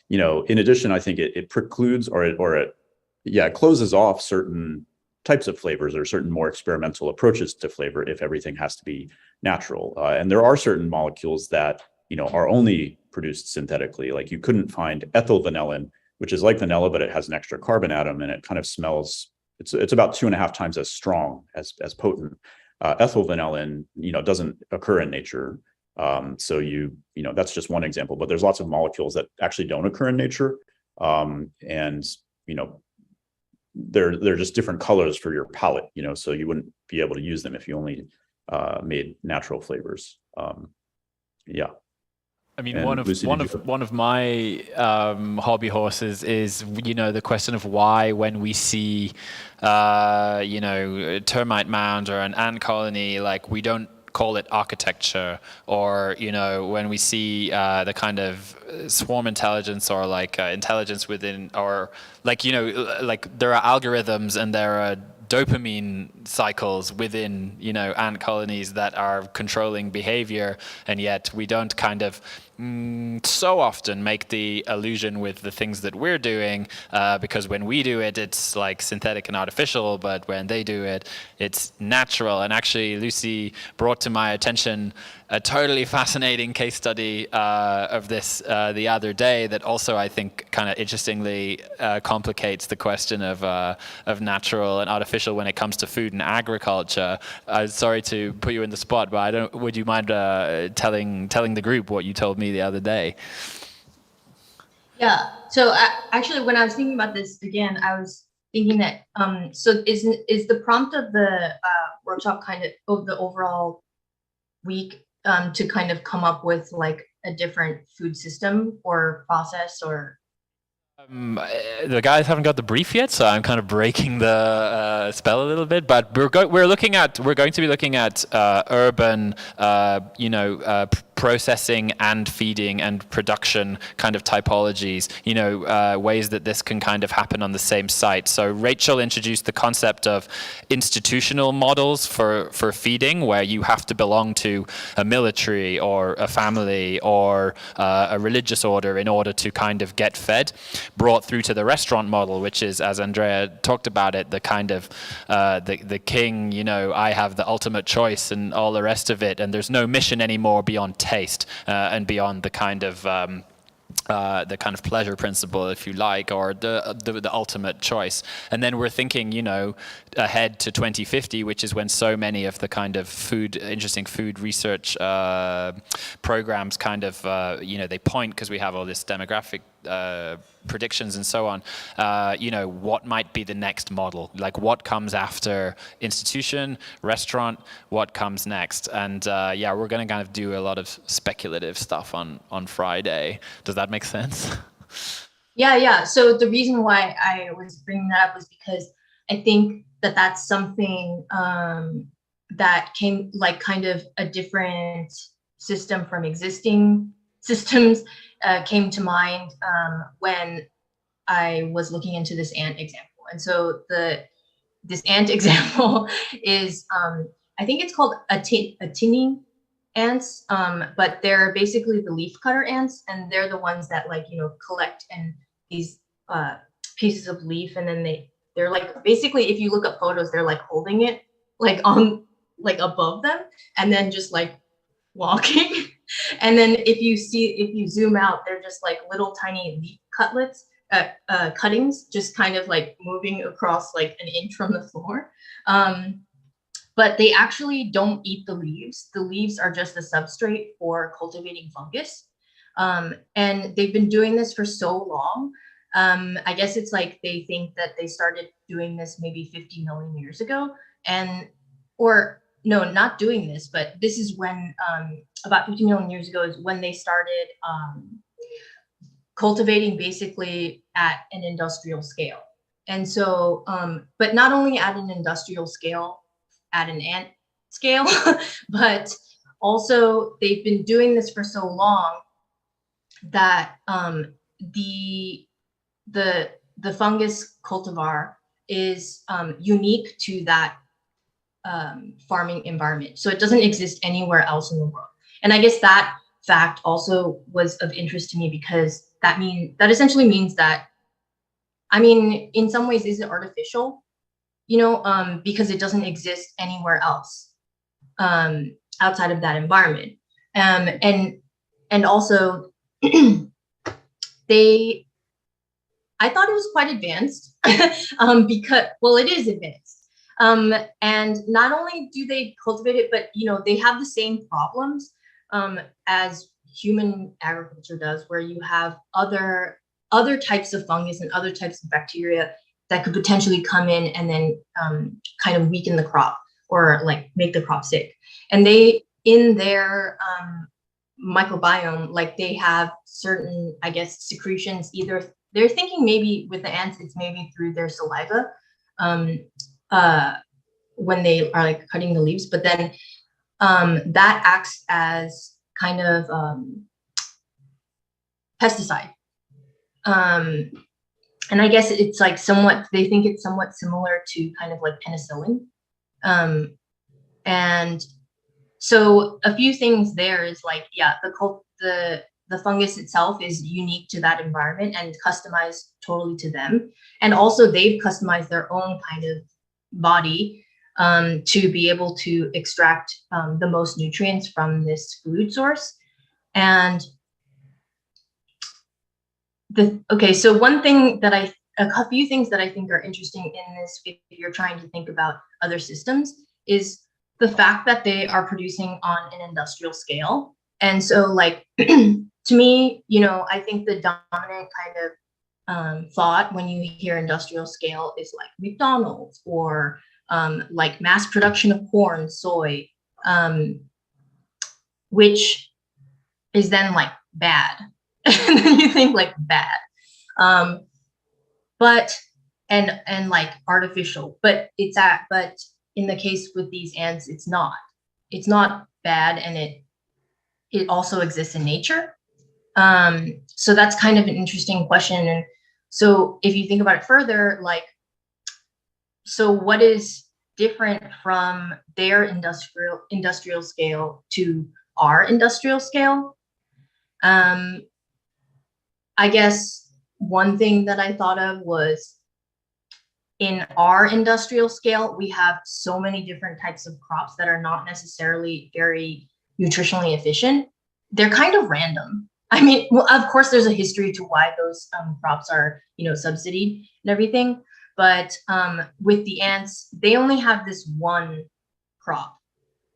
in addition, I think it precludes or it closes off certain types of flavors or certain more experimental approaches to flavor if everything has to be natural. And there are certain molecules that are only produced synthetically. Like you couldn't find ethyl vanillin, which is like vanilla, but it has an extra carbon atom, and it kind of smells. It's about 2.5 times as strong, as potent. Ethyl vanillin, doesn't occur in nature. So that's just one example, but there's lots of molecules that actually don't occur in nature. And they're just different colors for your palate, so you wouldn't be able to use them if you only made natural flavors. I mean, And Lucy, one of my hobby horses is the question of why, when we see a termite mound or an ant colony, like we don't call it architecture, or when we see the kind of swarm intelligence or intelligence within, or there are algorithms and there are dopamine cycles within ant colonies that are controlling behavior, and yet we don't kind of so often make the allusion with the things that we're doing, because when we do it, it's like synthetic and artificial, but when they do it, it's natural. And actually, Lucy brought to my attention a totally fascinating case study of this the other day that also, I think, kind of interestingly complicates the question of natural and artificial when it comes to food and agriculture. Sorry to put you in the spot, but would you mind telling the group what you told me the other day? Yeah. So actually, when I was thinking about this again, I was thinking that so is the prompt of the workshop kind of the overall week to kind of come up with like a different food system or process or? The guys haven't got the brief yet, so I'm kind of breaking the spell a little bit. But we're going to be looking at urban, processing and feeding and production kind of typologies, ways that this can kind of happen on the same site. So Rachel introduced the concept of institutional models for feeding, where you have to belong to a military or a family or a religious order in order to kind of get fed, brought through to the restaurant model, which is, as Andrea talked about it, the kind of the king, I have the ultimate choice and all the rest of it, and there's no mission anymore beyond taste and beyond the kind of the kind of pleasure principle, if you like, or the ultimate choice. And then we're thinking, you know, ahead to 2050, which is when so many of the kind of interesting food research programs kind of, you know, they point, because we have all this demographic predictions and so on, you know, what might be the next model, like what comes after institution, restaurant, what comes next. And yeah, we're going to kind of do a lot of speculative stuff on Friday. Does that make sense? Yeah. So the reason why I was bringing that up was because I think that that's something that came, like, kind of a different system from existing systems came to mind when I was looking into this ant example. And so this ant example is, I think it's called Atini ants, but they're basically the leaf cutter ants, and they're the ones that, like, you know, collect and these pieces of leaf, and then they're like, basically, if you look up photos, they're like holding it like on, like, above them, and then just like walking. And then if you zoom out, they're just like little tiny leaf cuttings, just kind of like moving across like an inch from the floor. But they actually don't eat the leaves. The leaves are just a substrate for cultivating fungus. And they've been doing this for so long. I guess it's like they think that they started doing this maybe 50 million years ago. Or no, not doing this, but this is when, about 50 million years ago is when they started cultivating basically at an industrial scale. And so, but not only at an industrial scale, at an ant scale, but also they've been doing this for so long that the fungus cultivar is unique to that farming environment. So it doesn't exist anywhere else in the world. And I guess that fact also was of interest to me, because that essentially means that, I mean, in some ways, is it artificial? You know, because it doesn't exist anywhere else outside of that environment. And also, I thought it was quite advanced because, well, it is advanced. And not only do they cultivate it, but, you know, they have the same problems as human agriculture does, where you have other types of fungus and other types of bacteria that could potentially come in and then kind of weaken the crop or like make the crop sick. And they, in their microbiome, like they have certain, I guess, secretions, either they're thinking maybe with the ants, it's maybe through their saliva when they are like cutting the leaves, but then that acts as kind of pesticide. And I guess it's like they think it's somewhat similar to kind of like penicillin. And so a few things there is like, yeah, the fungus itself is unique to that environment and customized totally to them. And also they've customized their own kind of body to be able to extract the most nutrients from this food source. And so one thing that a few things that I think are interesting in this, if you're trying to think about other systems, is the fact that they are producing on an industrial scale. And so, like, to me, you know, I think the dominant kind of thought when you hear industrial scale is like McDonald's or like mass production of corn, soy, which is then like bad. And then you think like bad, but like artificial, but but in the case with these ants, it's not bad, and it also exists in nature. So that's kind of an interesting question. And so if you think about it further, like, so what is different from their industrial scale to our industrial scale? I guess one thing that I thought of was, in our industrial scale, we have so many different types of crops that are not necessarily very nutritionally efficient. They're kind of random. I mean, well, of course, there's a history to why those crops are, subsidied and everything. But with the ants, they only have this one crop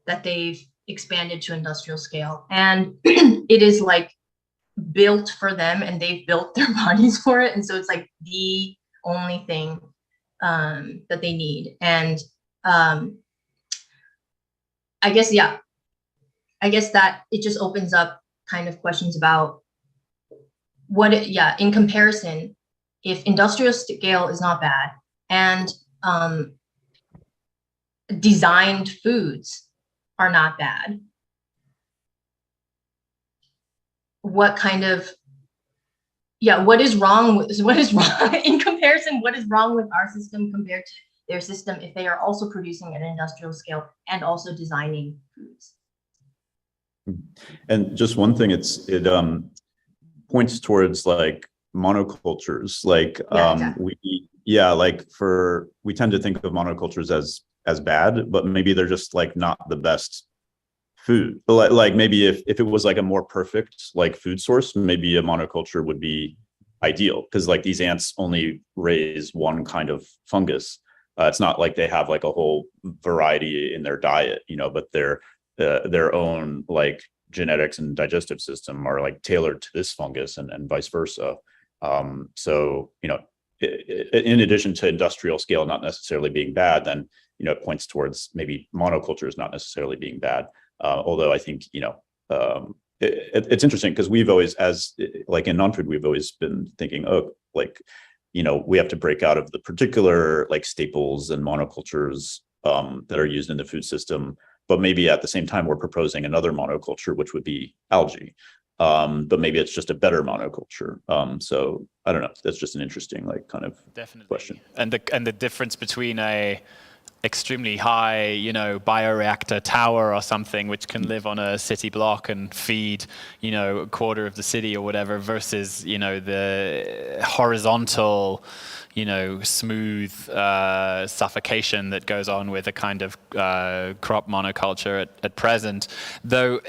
that they've expanded to industrial scale, and it is like built for them, and they've built their bodies for it, and so it's like the only thing that they need. And I guess that it just opens up kind of questions about in comparison, if industrial scale is not bad and designed foods are not bad, what is wrong in comparison, what is wrong with our system compared to their system if they are also producing at an industrial scale and also designing foods? And just one thing, it points towards like monocultures, like exactly. we tend to think of monocultures as bad, but maybe they're just like not the best food. But like maybe if it was like a more perfect like food source, maybe a monoculture would be ideal, because like these ants only raise one kind of fungus. It's not like they have like a whole variety in their diet, but their own like genetics and digestive system are like tailored to this fungus and vice versa. So, in addition to industrial scale not necessarily being bad, then, it points towards maybe monocultures not necessarily being bad. Although I think, it's interesting because we've always, as like in Nonfood, we've always been thinking, we have to break out of the particular like staples and monocultures that are used in the food system. But maybe at the same time, we're proposing another monoculture, which would be algae. But maybe it's just a better monoculture. So I don't know. That's just an interesting like kind of question. And the difference between a extremely high, bioreactor tower or something which can live on a city block and feed, a quarter of the city or whatever, versus, the horizontal, smooth suffocation that goes on with a kind of crop monoculture at present. Though,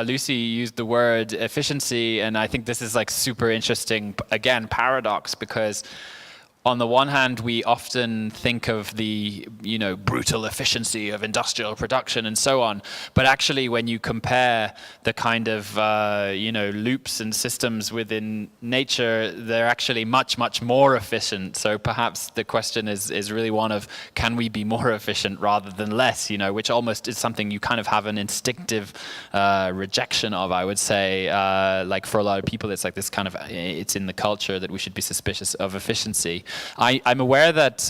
Lucy used the word efficiency, and I think this is like super interesting, again, paradox, because on the one hand, we often think of the, brutal efficiency of industrial production and so on. But actually, when you compare the kind of, loops and systems within nature, they're actually much, much more efficient. So perhaps the question is really one of, can we be more efficient rather than less, which almost is something you kind of have an instinctive rejection of, I would say. Like for a lot of people, it's like this kind of, it's in the culture that we should be suspicious of efficiency. I'm aware that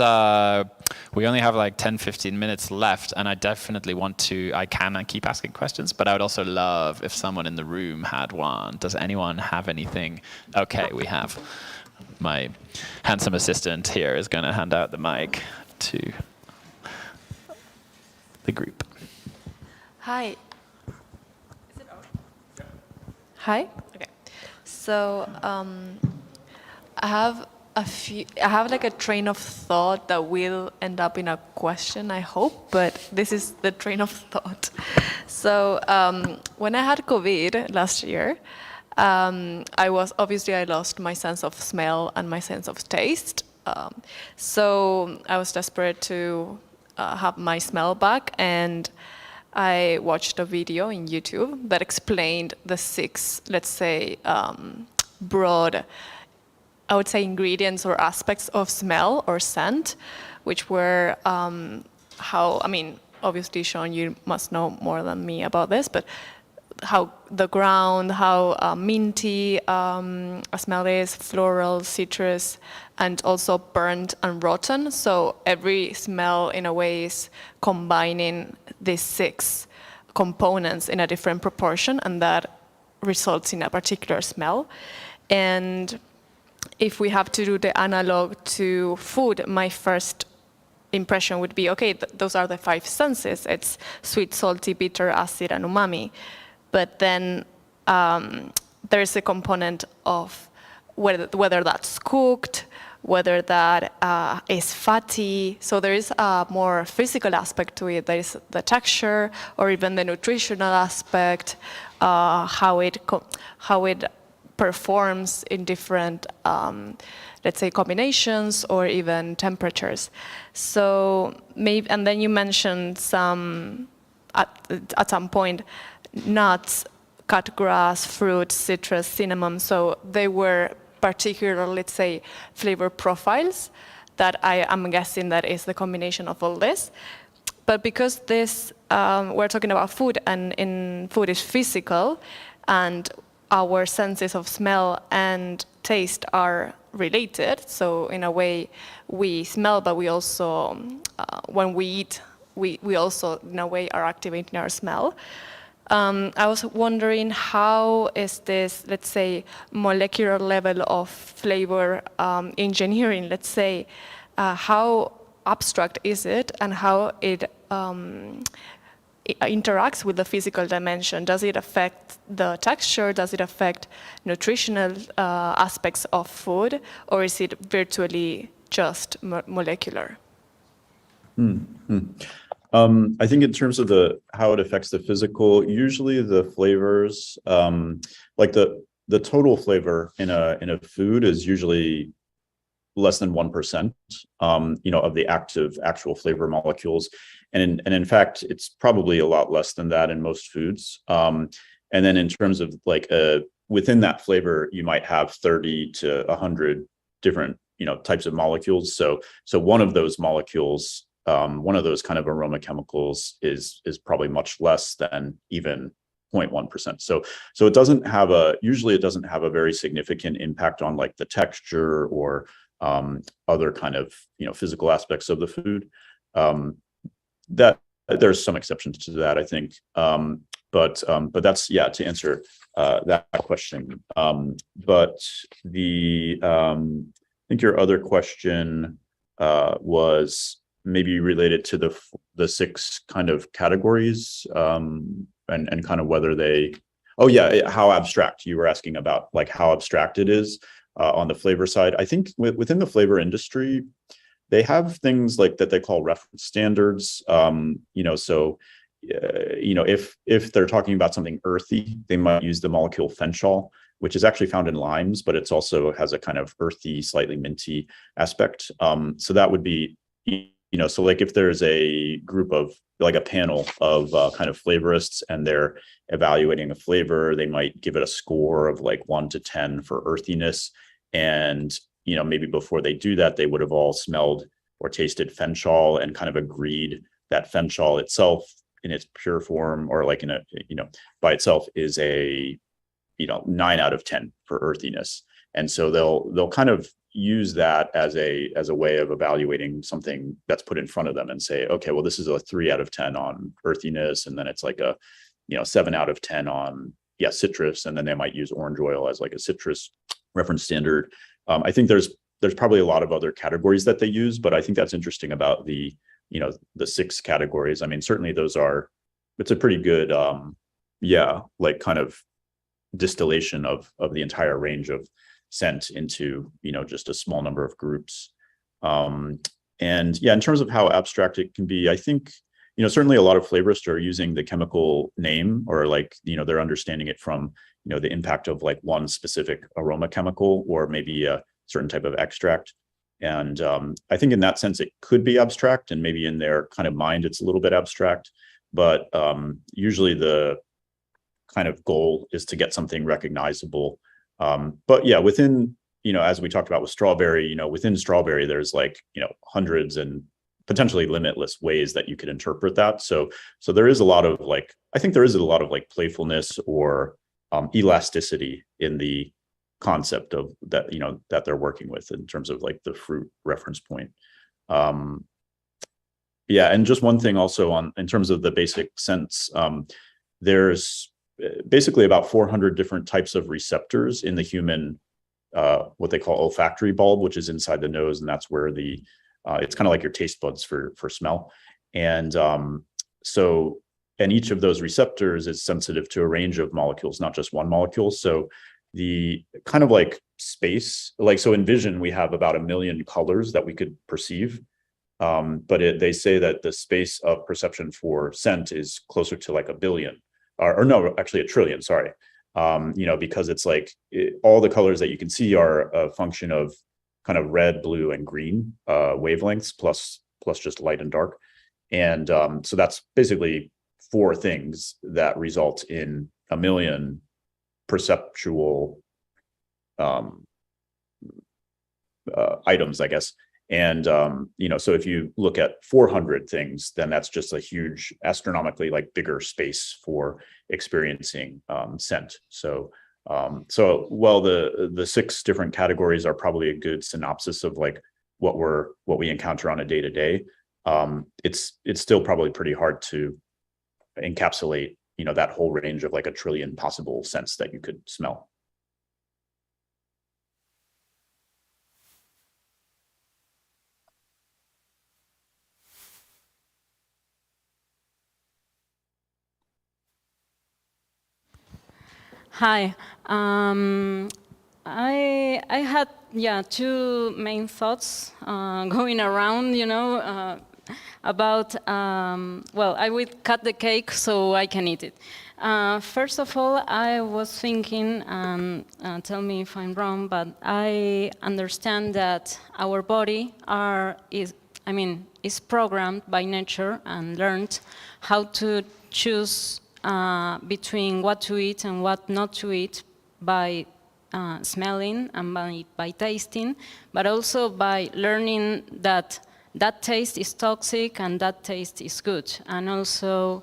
we only have like 10, 15 minutes left, and I definitely I can keep asking questions, but I would also love if someone in the room had one. Does anyone have anything? Okay, we have. My handsome assistant here is going to hand out the mic to the group. Hi. Is it on? Hi? Okay. So I have like a train of thought that will end up in a question, I hope, but this is the train of thought. So when I had COVID last year, I lost my sense of smell and my sense of taste. So I was desperate to have my smell back, and I watched a video in YouTube that explained the 6, let's say, broad, I would say, ingredients or aspects of smell or scent, which were obviously, Sean, you must know more than me about this, but how the ground, how minty a smell is, floral, citrus, and also burnt and rotten. So every smell, in a way, is combining these 6 components in a different proportion, and that results in a particular smell. And if we have to do the analog to food, my first impression would be, okay, those are the 5 senses. It's sweet, salty, bitter, acid, and umami. But then there's a component of whether that's cooked, whether that is fatty. So there is a more physical aspect to it. There is the texture, or even the nutritional aspect, how it performs in different, let's say, combinations or even temperatures. So maybe, and then you mentioned some, at some point, nuts, cut grass, fruit, citrus, cinnamon. So they were particular, let's say, flavor profiles that I am guessing that is the combination of all this. But because this, we're talking about food, and in food is physical, and our senses of smell and taste are related. So in a way, we smell, but we also, when we eat, we also, in a way, are activating our smell. I was wondering, how is this, let's say, molecular level of flavor engineering, let's say, how abstract is it, and how it interacts with the physical dimension? Does it affect the texture? Does it affect nutritional aspects of food? Or is it virtually just molecular? I think in terms of how it affects the physical, usually the flavors, like the total flavor in a food is usually less than 1%, of the actual flavor molecules. And in fact, it's probably a lot less than that in most foods. And then in terms of like within that flavor, you might have 30 to 100 different, types of molecules. So one of those molecules, one of those kind of aroma chemicals is probably much less than even 0.1%. So it doesn't have usually it doesn't have a very significant impact on like the texture or other kind of, physical aspects of the food. That there's some exceptions to that, I think. But that's, to answer that question. But I think your other question was maybe related to the 6 kind of categories, and kind of whether they, how abstract. You were asking about like how abstract it is on the flavor side. I think within the flavor industry, they have things like that they call reference standards. If they're talking about something earthy, they might use the molecule fenchol, which is actually found in limes, but it's also has a kind of earthy, slightly minty aspect. So that would be, so like if there's a group of, like a panel of kind of flavorists, and they're evaluating a flavor, they might give it a score of like 1 to 10 for earthiness. And, maybe before they do that, they would have all smelled or tasted fenchol and kind of agreed that fenchol itself in its pure form, or like in a, by itself, is a, 9 out of 10 for earthiness. And so they'll kind of use that as a way of evaluating something that's put in front of them, and say, okay, well, this is a 3 out of 10 on earthiness, and then it's like a 7 out of 10 on citrus, and then they might use orange oil as like a citrus reference standard. I think there's probably a lot of other categories that they use, but I think that's interesting about the 6 categories. I mean, certainly it's a pretty good like kind of distillation of the entire range of scent into just a small number of groups. And in terms of how abstract it can be, I think certainly a lot of flavorists are using the chemical name, or like they're understanding it from the impact of like one specific aroma chemical, or maybe a certain type of extract. And I think in that sense it could be abstract, and maybe in their kind of mind it's a little bit abstract, but usually the kind of goal is to get something recognizable. But within, as we talked about with strawberry, within strawberry, there's like, hundreds and potentially limitless ways that you could interpret that. So there is a lot of like, I think there is a lot of like playfulness or elasticity in the concept of that, that they're working with in terms of like the fruit reference point. And just one thing also in terms of the basic sense, there's basically about 400 different types of receptors in the human, what they call olfactory bulb, which is inside the nose, and that's where it's kind of like your taste buds for smell. And and each of those receptors is sensitive to a range of molecules, not just one molecule. So the kind of like space, like, so in vision, we have about 1 million colors that we could perceive. But they say that the space of perception for scent is closer to like 1 billion, or no, actually 1 trillion, sorry. Because it's like all the colors that you can see are a function of kind of red, blue, and green wavelengths plus just light and dark. And so that's basically 4 things that result in 1 million perceptual items, I guess. And so if you look at 400 things, then that's just a huge, astronomically like bigger space for experiencing scent. So while the 6 different categories are probably a good synopsis of like what we encounter on a day-to-day, it's still probably pretty hard to encapsulate that whole range of like 1 trillion possible scents that you could smell. Hi. I had 2 main thoughts going around, about, well, I will cut the cake so I can eat it. First of all, I was thinking, tell me if I'm wrong, but I understand that our body is programmed by nature and learned how to choose between what to eat and what not to eat by smelling and by tasting, but also by learning that taste is toxic and that taste is good. And also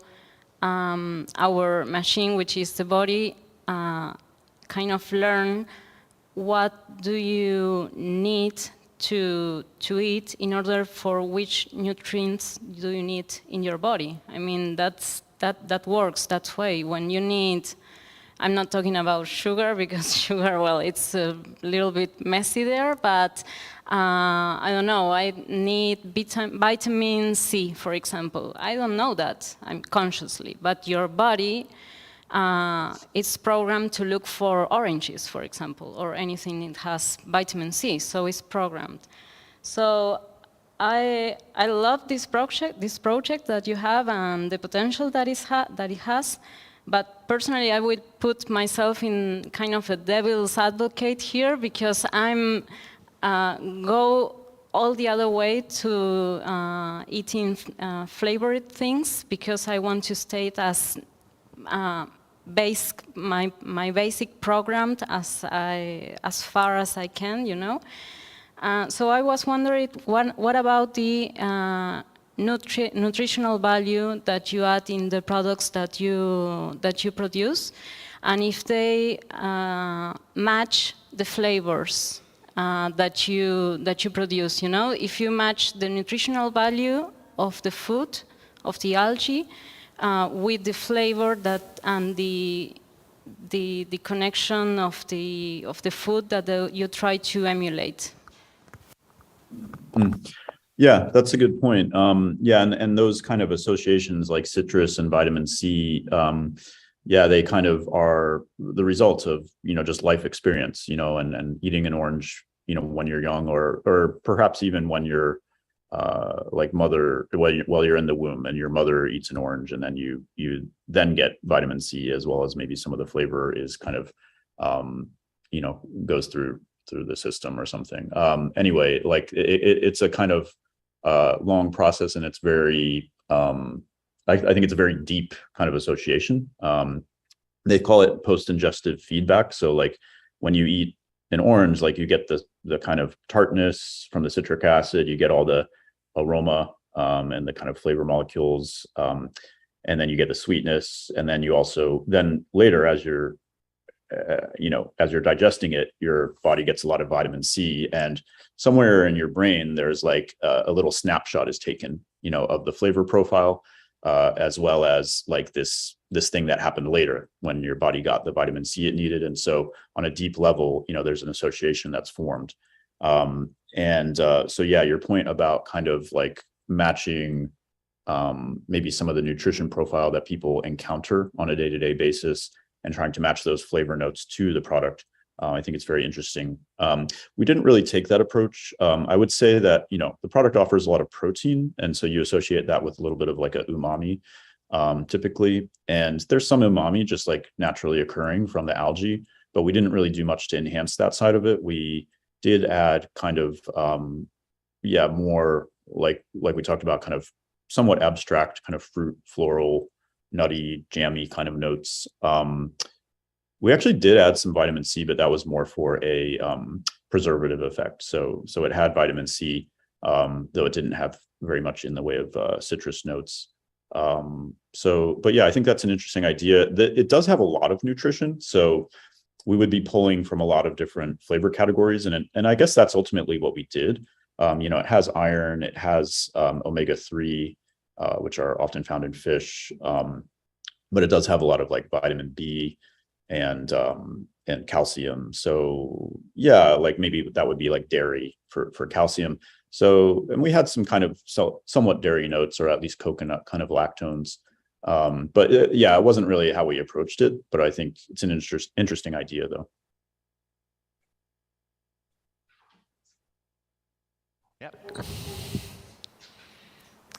our machine, which is the body, kind of learn what do you need to eat in order for which nutrients do you need in your body. I mean, that works that way. When you need, I'm not talking about sugar, because sugar, well, it's a little bit messy there, but I don't know, I need vitamin C, for example. I don't know that, I'm consciously, but your body is programmed to look for oranges, for example, or anything that has vitamin C, so it's programmed. So I love this project that you have and the potential that it has, but personally I would put myself in kind of a devil's advocate here, because I'm go all the other way to eating flavored things, because I want to stay as my basic programmed as far as I can, So I was wondering, what about the nutritional value that you add in the products that you produce, and if they match the flavors that you produce, if you match the nutritional value of the food, of the algae, with the flavor and the connection of the food that you try to emulate. Yeah, that's a good point. And those kind of associations like citrus and vitamin C, they kind of are the result of, just life experience, and eating an orange, when you're young, or perhaps even when you're like while you're in the womb and your mother eats an orange, and then you then get vitamin C, as well as maybe some of the flavor is kind of, goes through the system or something. Anyway, like it's a kind of long process, and it's very, I think it's a very deep kind of association. They call it post-ingestive feedback. So like when you eat an orange, like you get the kind of tartness from the citric acid, you get all the aroma and the kind of flavor molecules, and then you get the sweetness, and then you also, later as you're digesting it, your body gets a lot of vitamin C, and somewhere in your brain, there's like a little snapshot is taken, of the flavor profile, as well as like this thing that happened later when your body got the vitamin C it needed. And so on a deep level, there's an association that's formed. So yeah, your point about kind of like matching maybe some of the nutrition profile that people encounter on a day-to-day basis, and trying to match those flavor notes to the product, I think it's very interesting. We didn't really take that approach. I would say that, the product offers a lot of protein, and so you associate that with a little bit of like a umami, typically. And there's some umami just like naturally occurring from the algae, but we didn't really do much to enhance that side of it. We did add kind of, more like we talked about, kind of somewhat abstract kind of fruit, floral, nutty, jammy kind of notes. We actually did add some vitamin C, but that was more for a preservative effect. So it had vitamin C, though it didn't have very much in the way of citrus notes. But yeah, I think that's an interesting idea. It does have a lot of nutrition, so we would be pulling from a lot of different flavor categories, and I guess that's ultimately what we did. It has iron, it has omega-3, which are often found in fish, but it does have a lot of like vitamin B and calcium. So yeah, like maybe that would be like dairy for calcium. So, and we had some kind of somewhat dairy notes, or at least coconut kind of lactones. But it wasn't really how we approached it, but I think it's an interesting idea though. Yep.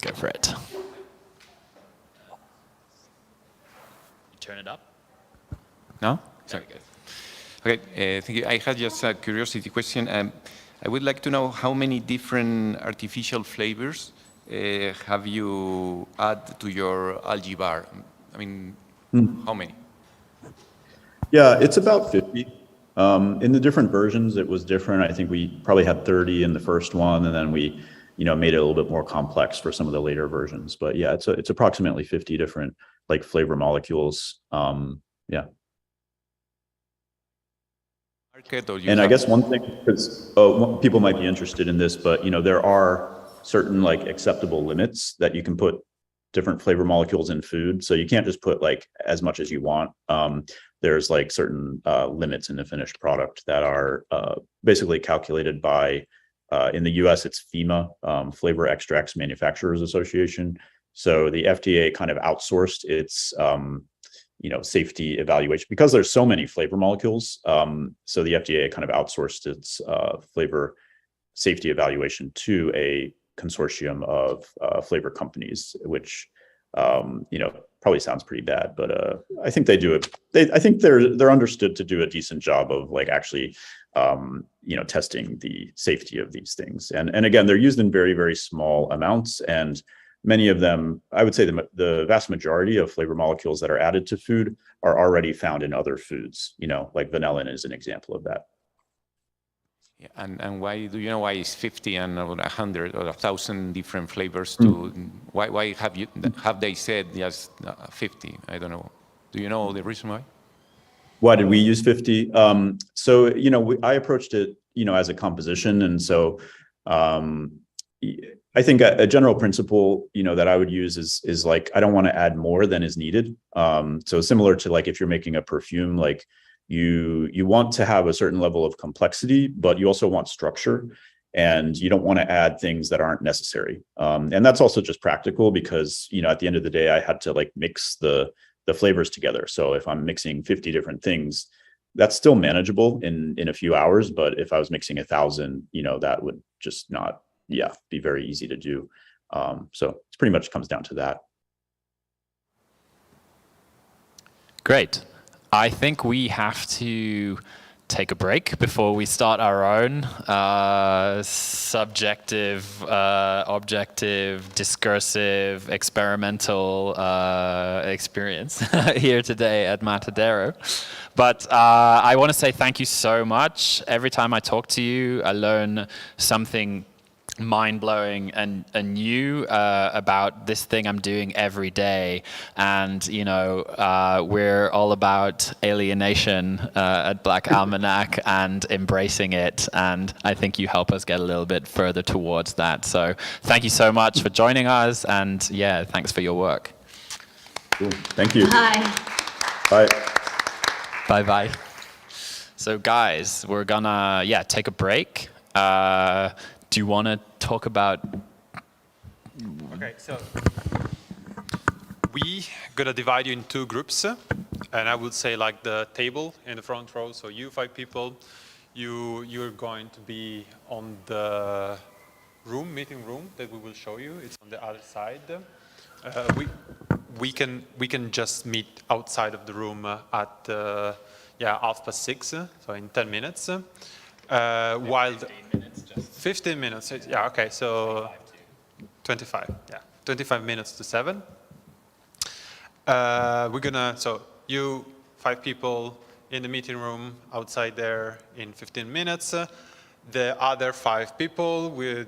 Go for it. Turn it up. No? Sorry, good. Okay, thank you. I had just a curiosity question. I would like to know how many different artificial flavors have you add to your algae bar? I mean, how many? Yeah, it's about 50. In the different versions, it was different. I think we probably had 30 in the first one, and then we, made it a little bit more complex for some of the later versions. But yeah, it's approximately 50 different like flavor molecules. Yeah. And I guess one thing, because people might be interested in this, but there are certain like acceptable limits that you can put different flavor molecules in food. So you can't just put like as much as you want. There's like certain limits in the finished product that are basically calculated by, in the US, it's FEMA, Flavor Extracts Manufacturers Association. So the FDA kind of outsourced its safety evaluation because there's so many flavor molecules. So the FDA kind of outsourced its flavor safety evaluation to a consortium of flavor companies, which probably sounds pretty bad, but I think they do it. I think they're understood to do a decent job of like actually testing the safety of these things. And again, they're used in very, very small amounts, and many of them, I would say the vast majority of flavor molecules that are added to food are already found in other foods, like vanillin is an example of that. Yeah, and why, do you know why it's 50 and 100 or 1,000 different flavors to, why have they said just 50? I don't know. Do you know the reason why? Why did we use 50? So, I approached it, as a composition. And so I think a general principle, that I would use is like, I don't want to add more than is needed. So similar to like, if you're making a perfume, like you want to have a certain level of complexity, but you also want structure, and you don't want to add things that aren't necessary. And that's also just practical because, at the end of the day, I had to like mix the flavors together. So if I'm mixing 50 different things, that's still manageable in a few hours. But if I was mixing 1,000, that would just not, be very easy to do. So it pretty much comes down to that. Great. I think we have to take a break before we start our own subjective, objective, discursive, experimental experience here today at Matadero. But I want to say thank you so much. Every time I talk to you, I learn something mind-blowing and new about this thing I'm doing every day. And we're all about alienation at Black Almanac and embracing it, and I think you help us get a little bit further towards that. So thank you so much for joining us, and thanks for your work. Cool. Thank you. Bye. Bye. Bye. So guys, we're gonna take a break. Do you want to talk about? Okay, so we gonna divide you in two groups. And I would say like the table in the front row, so you 5 people, you're going to be on the meeting room that we will show you. It's on the other side. We can just meet outside of the room at 6:30, so in 10 minutes. While 15 minutes just. 15 minutes, yeah, okay, so 25, yeah, 25 minutes to 7. We're gonna, so you 5 people in the meeting room outside there in 15 minutes. The other 5 people, we're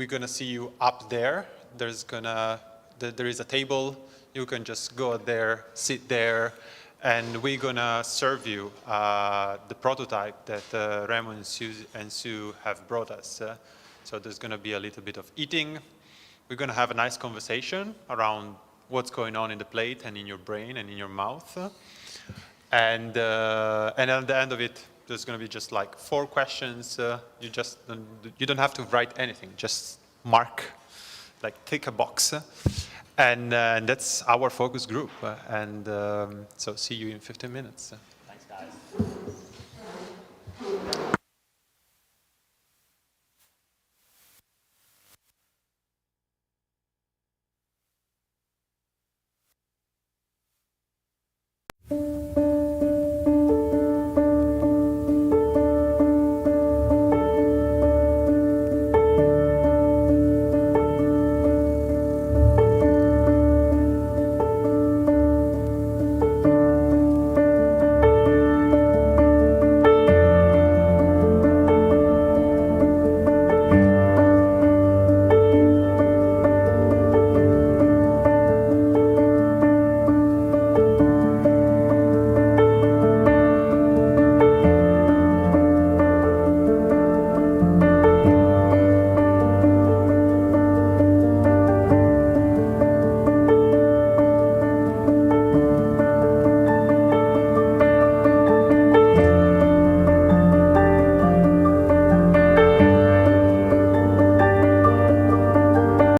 gonna see you up there. There is a table. You can just go there, sit there, and we're gonna serve you the prototype that Remo and Sue have brought us. So there's gonna be a little bit of eating. We're gonna have a nice conversation around what's going on in the plate and in your brain and in your mouth. And at the end of it, there's gonna be just like 4 questions. You don't have to write anything, just mark, like tick a box. And that's our focus group. So see you in 15 minutes.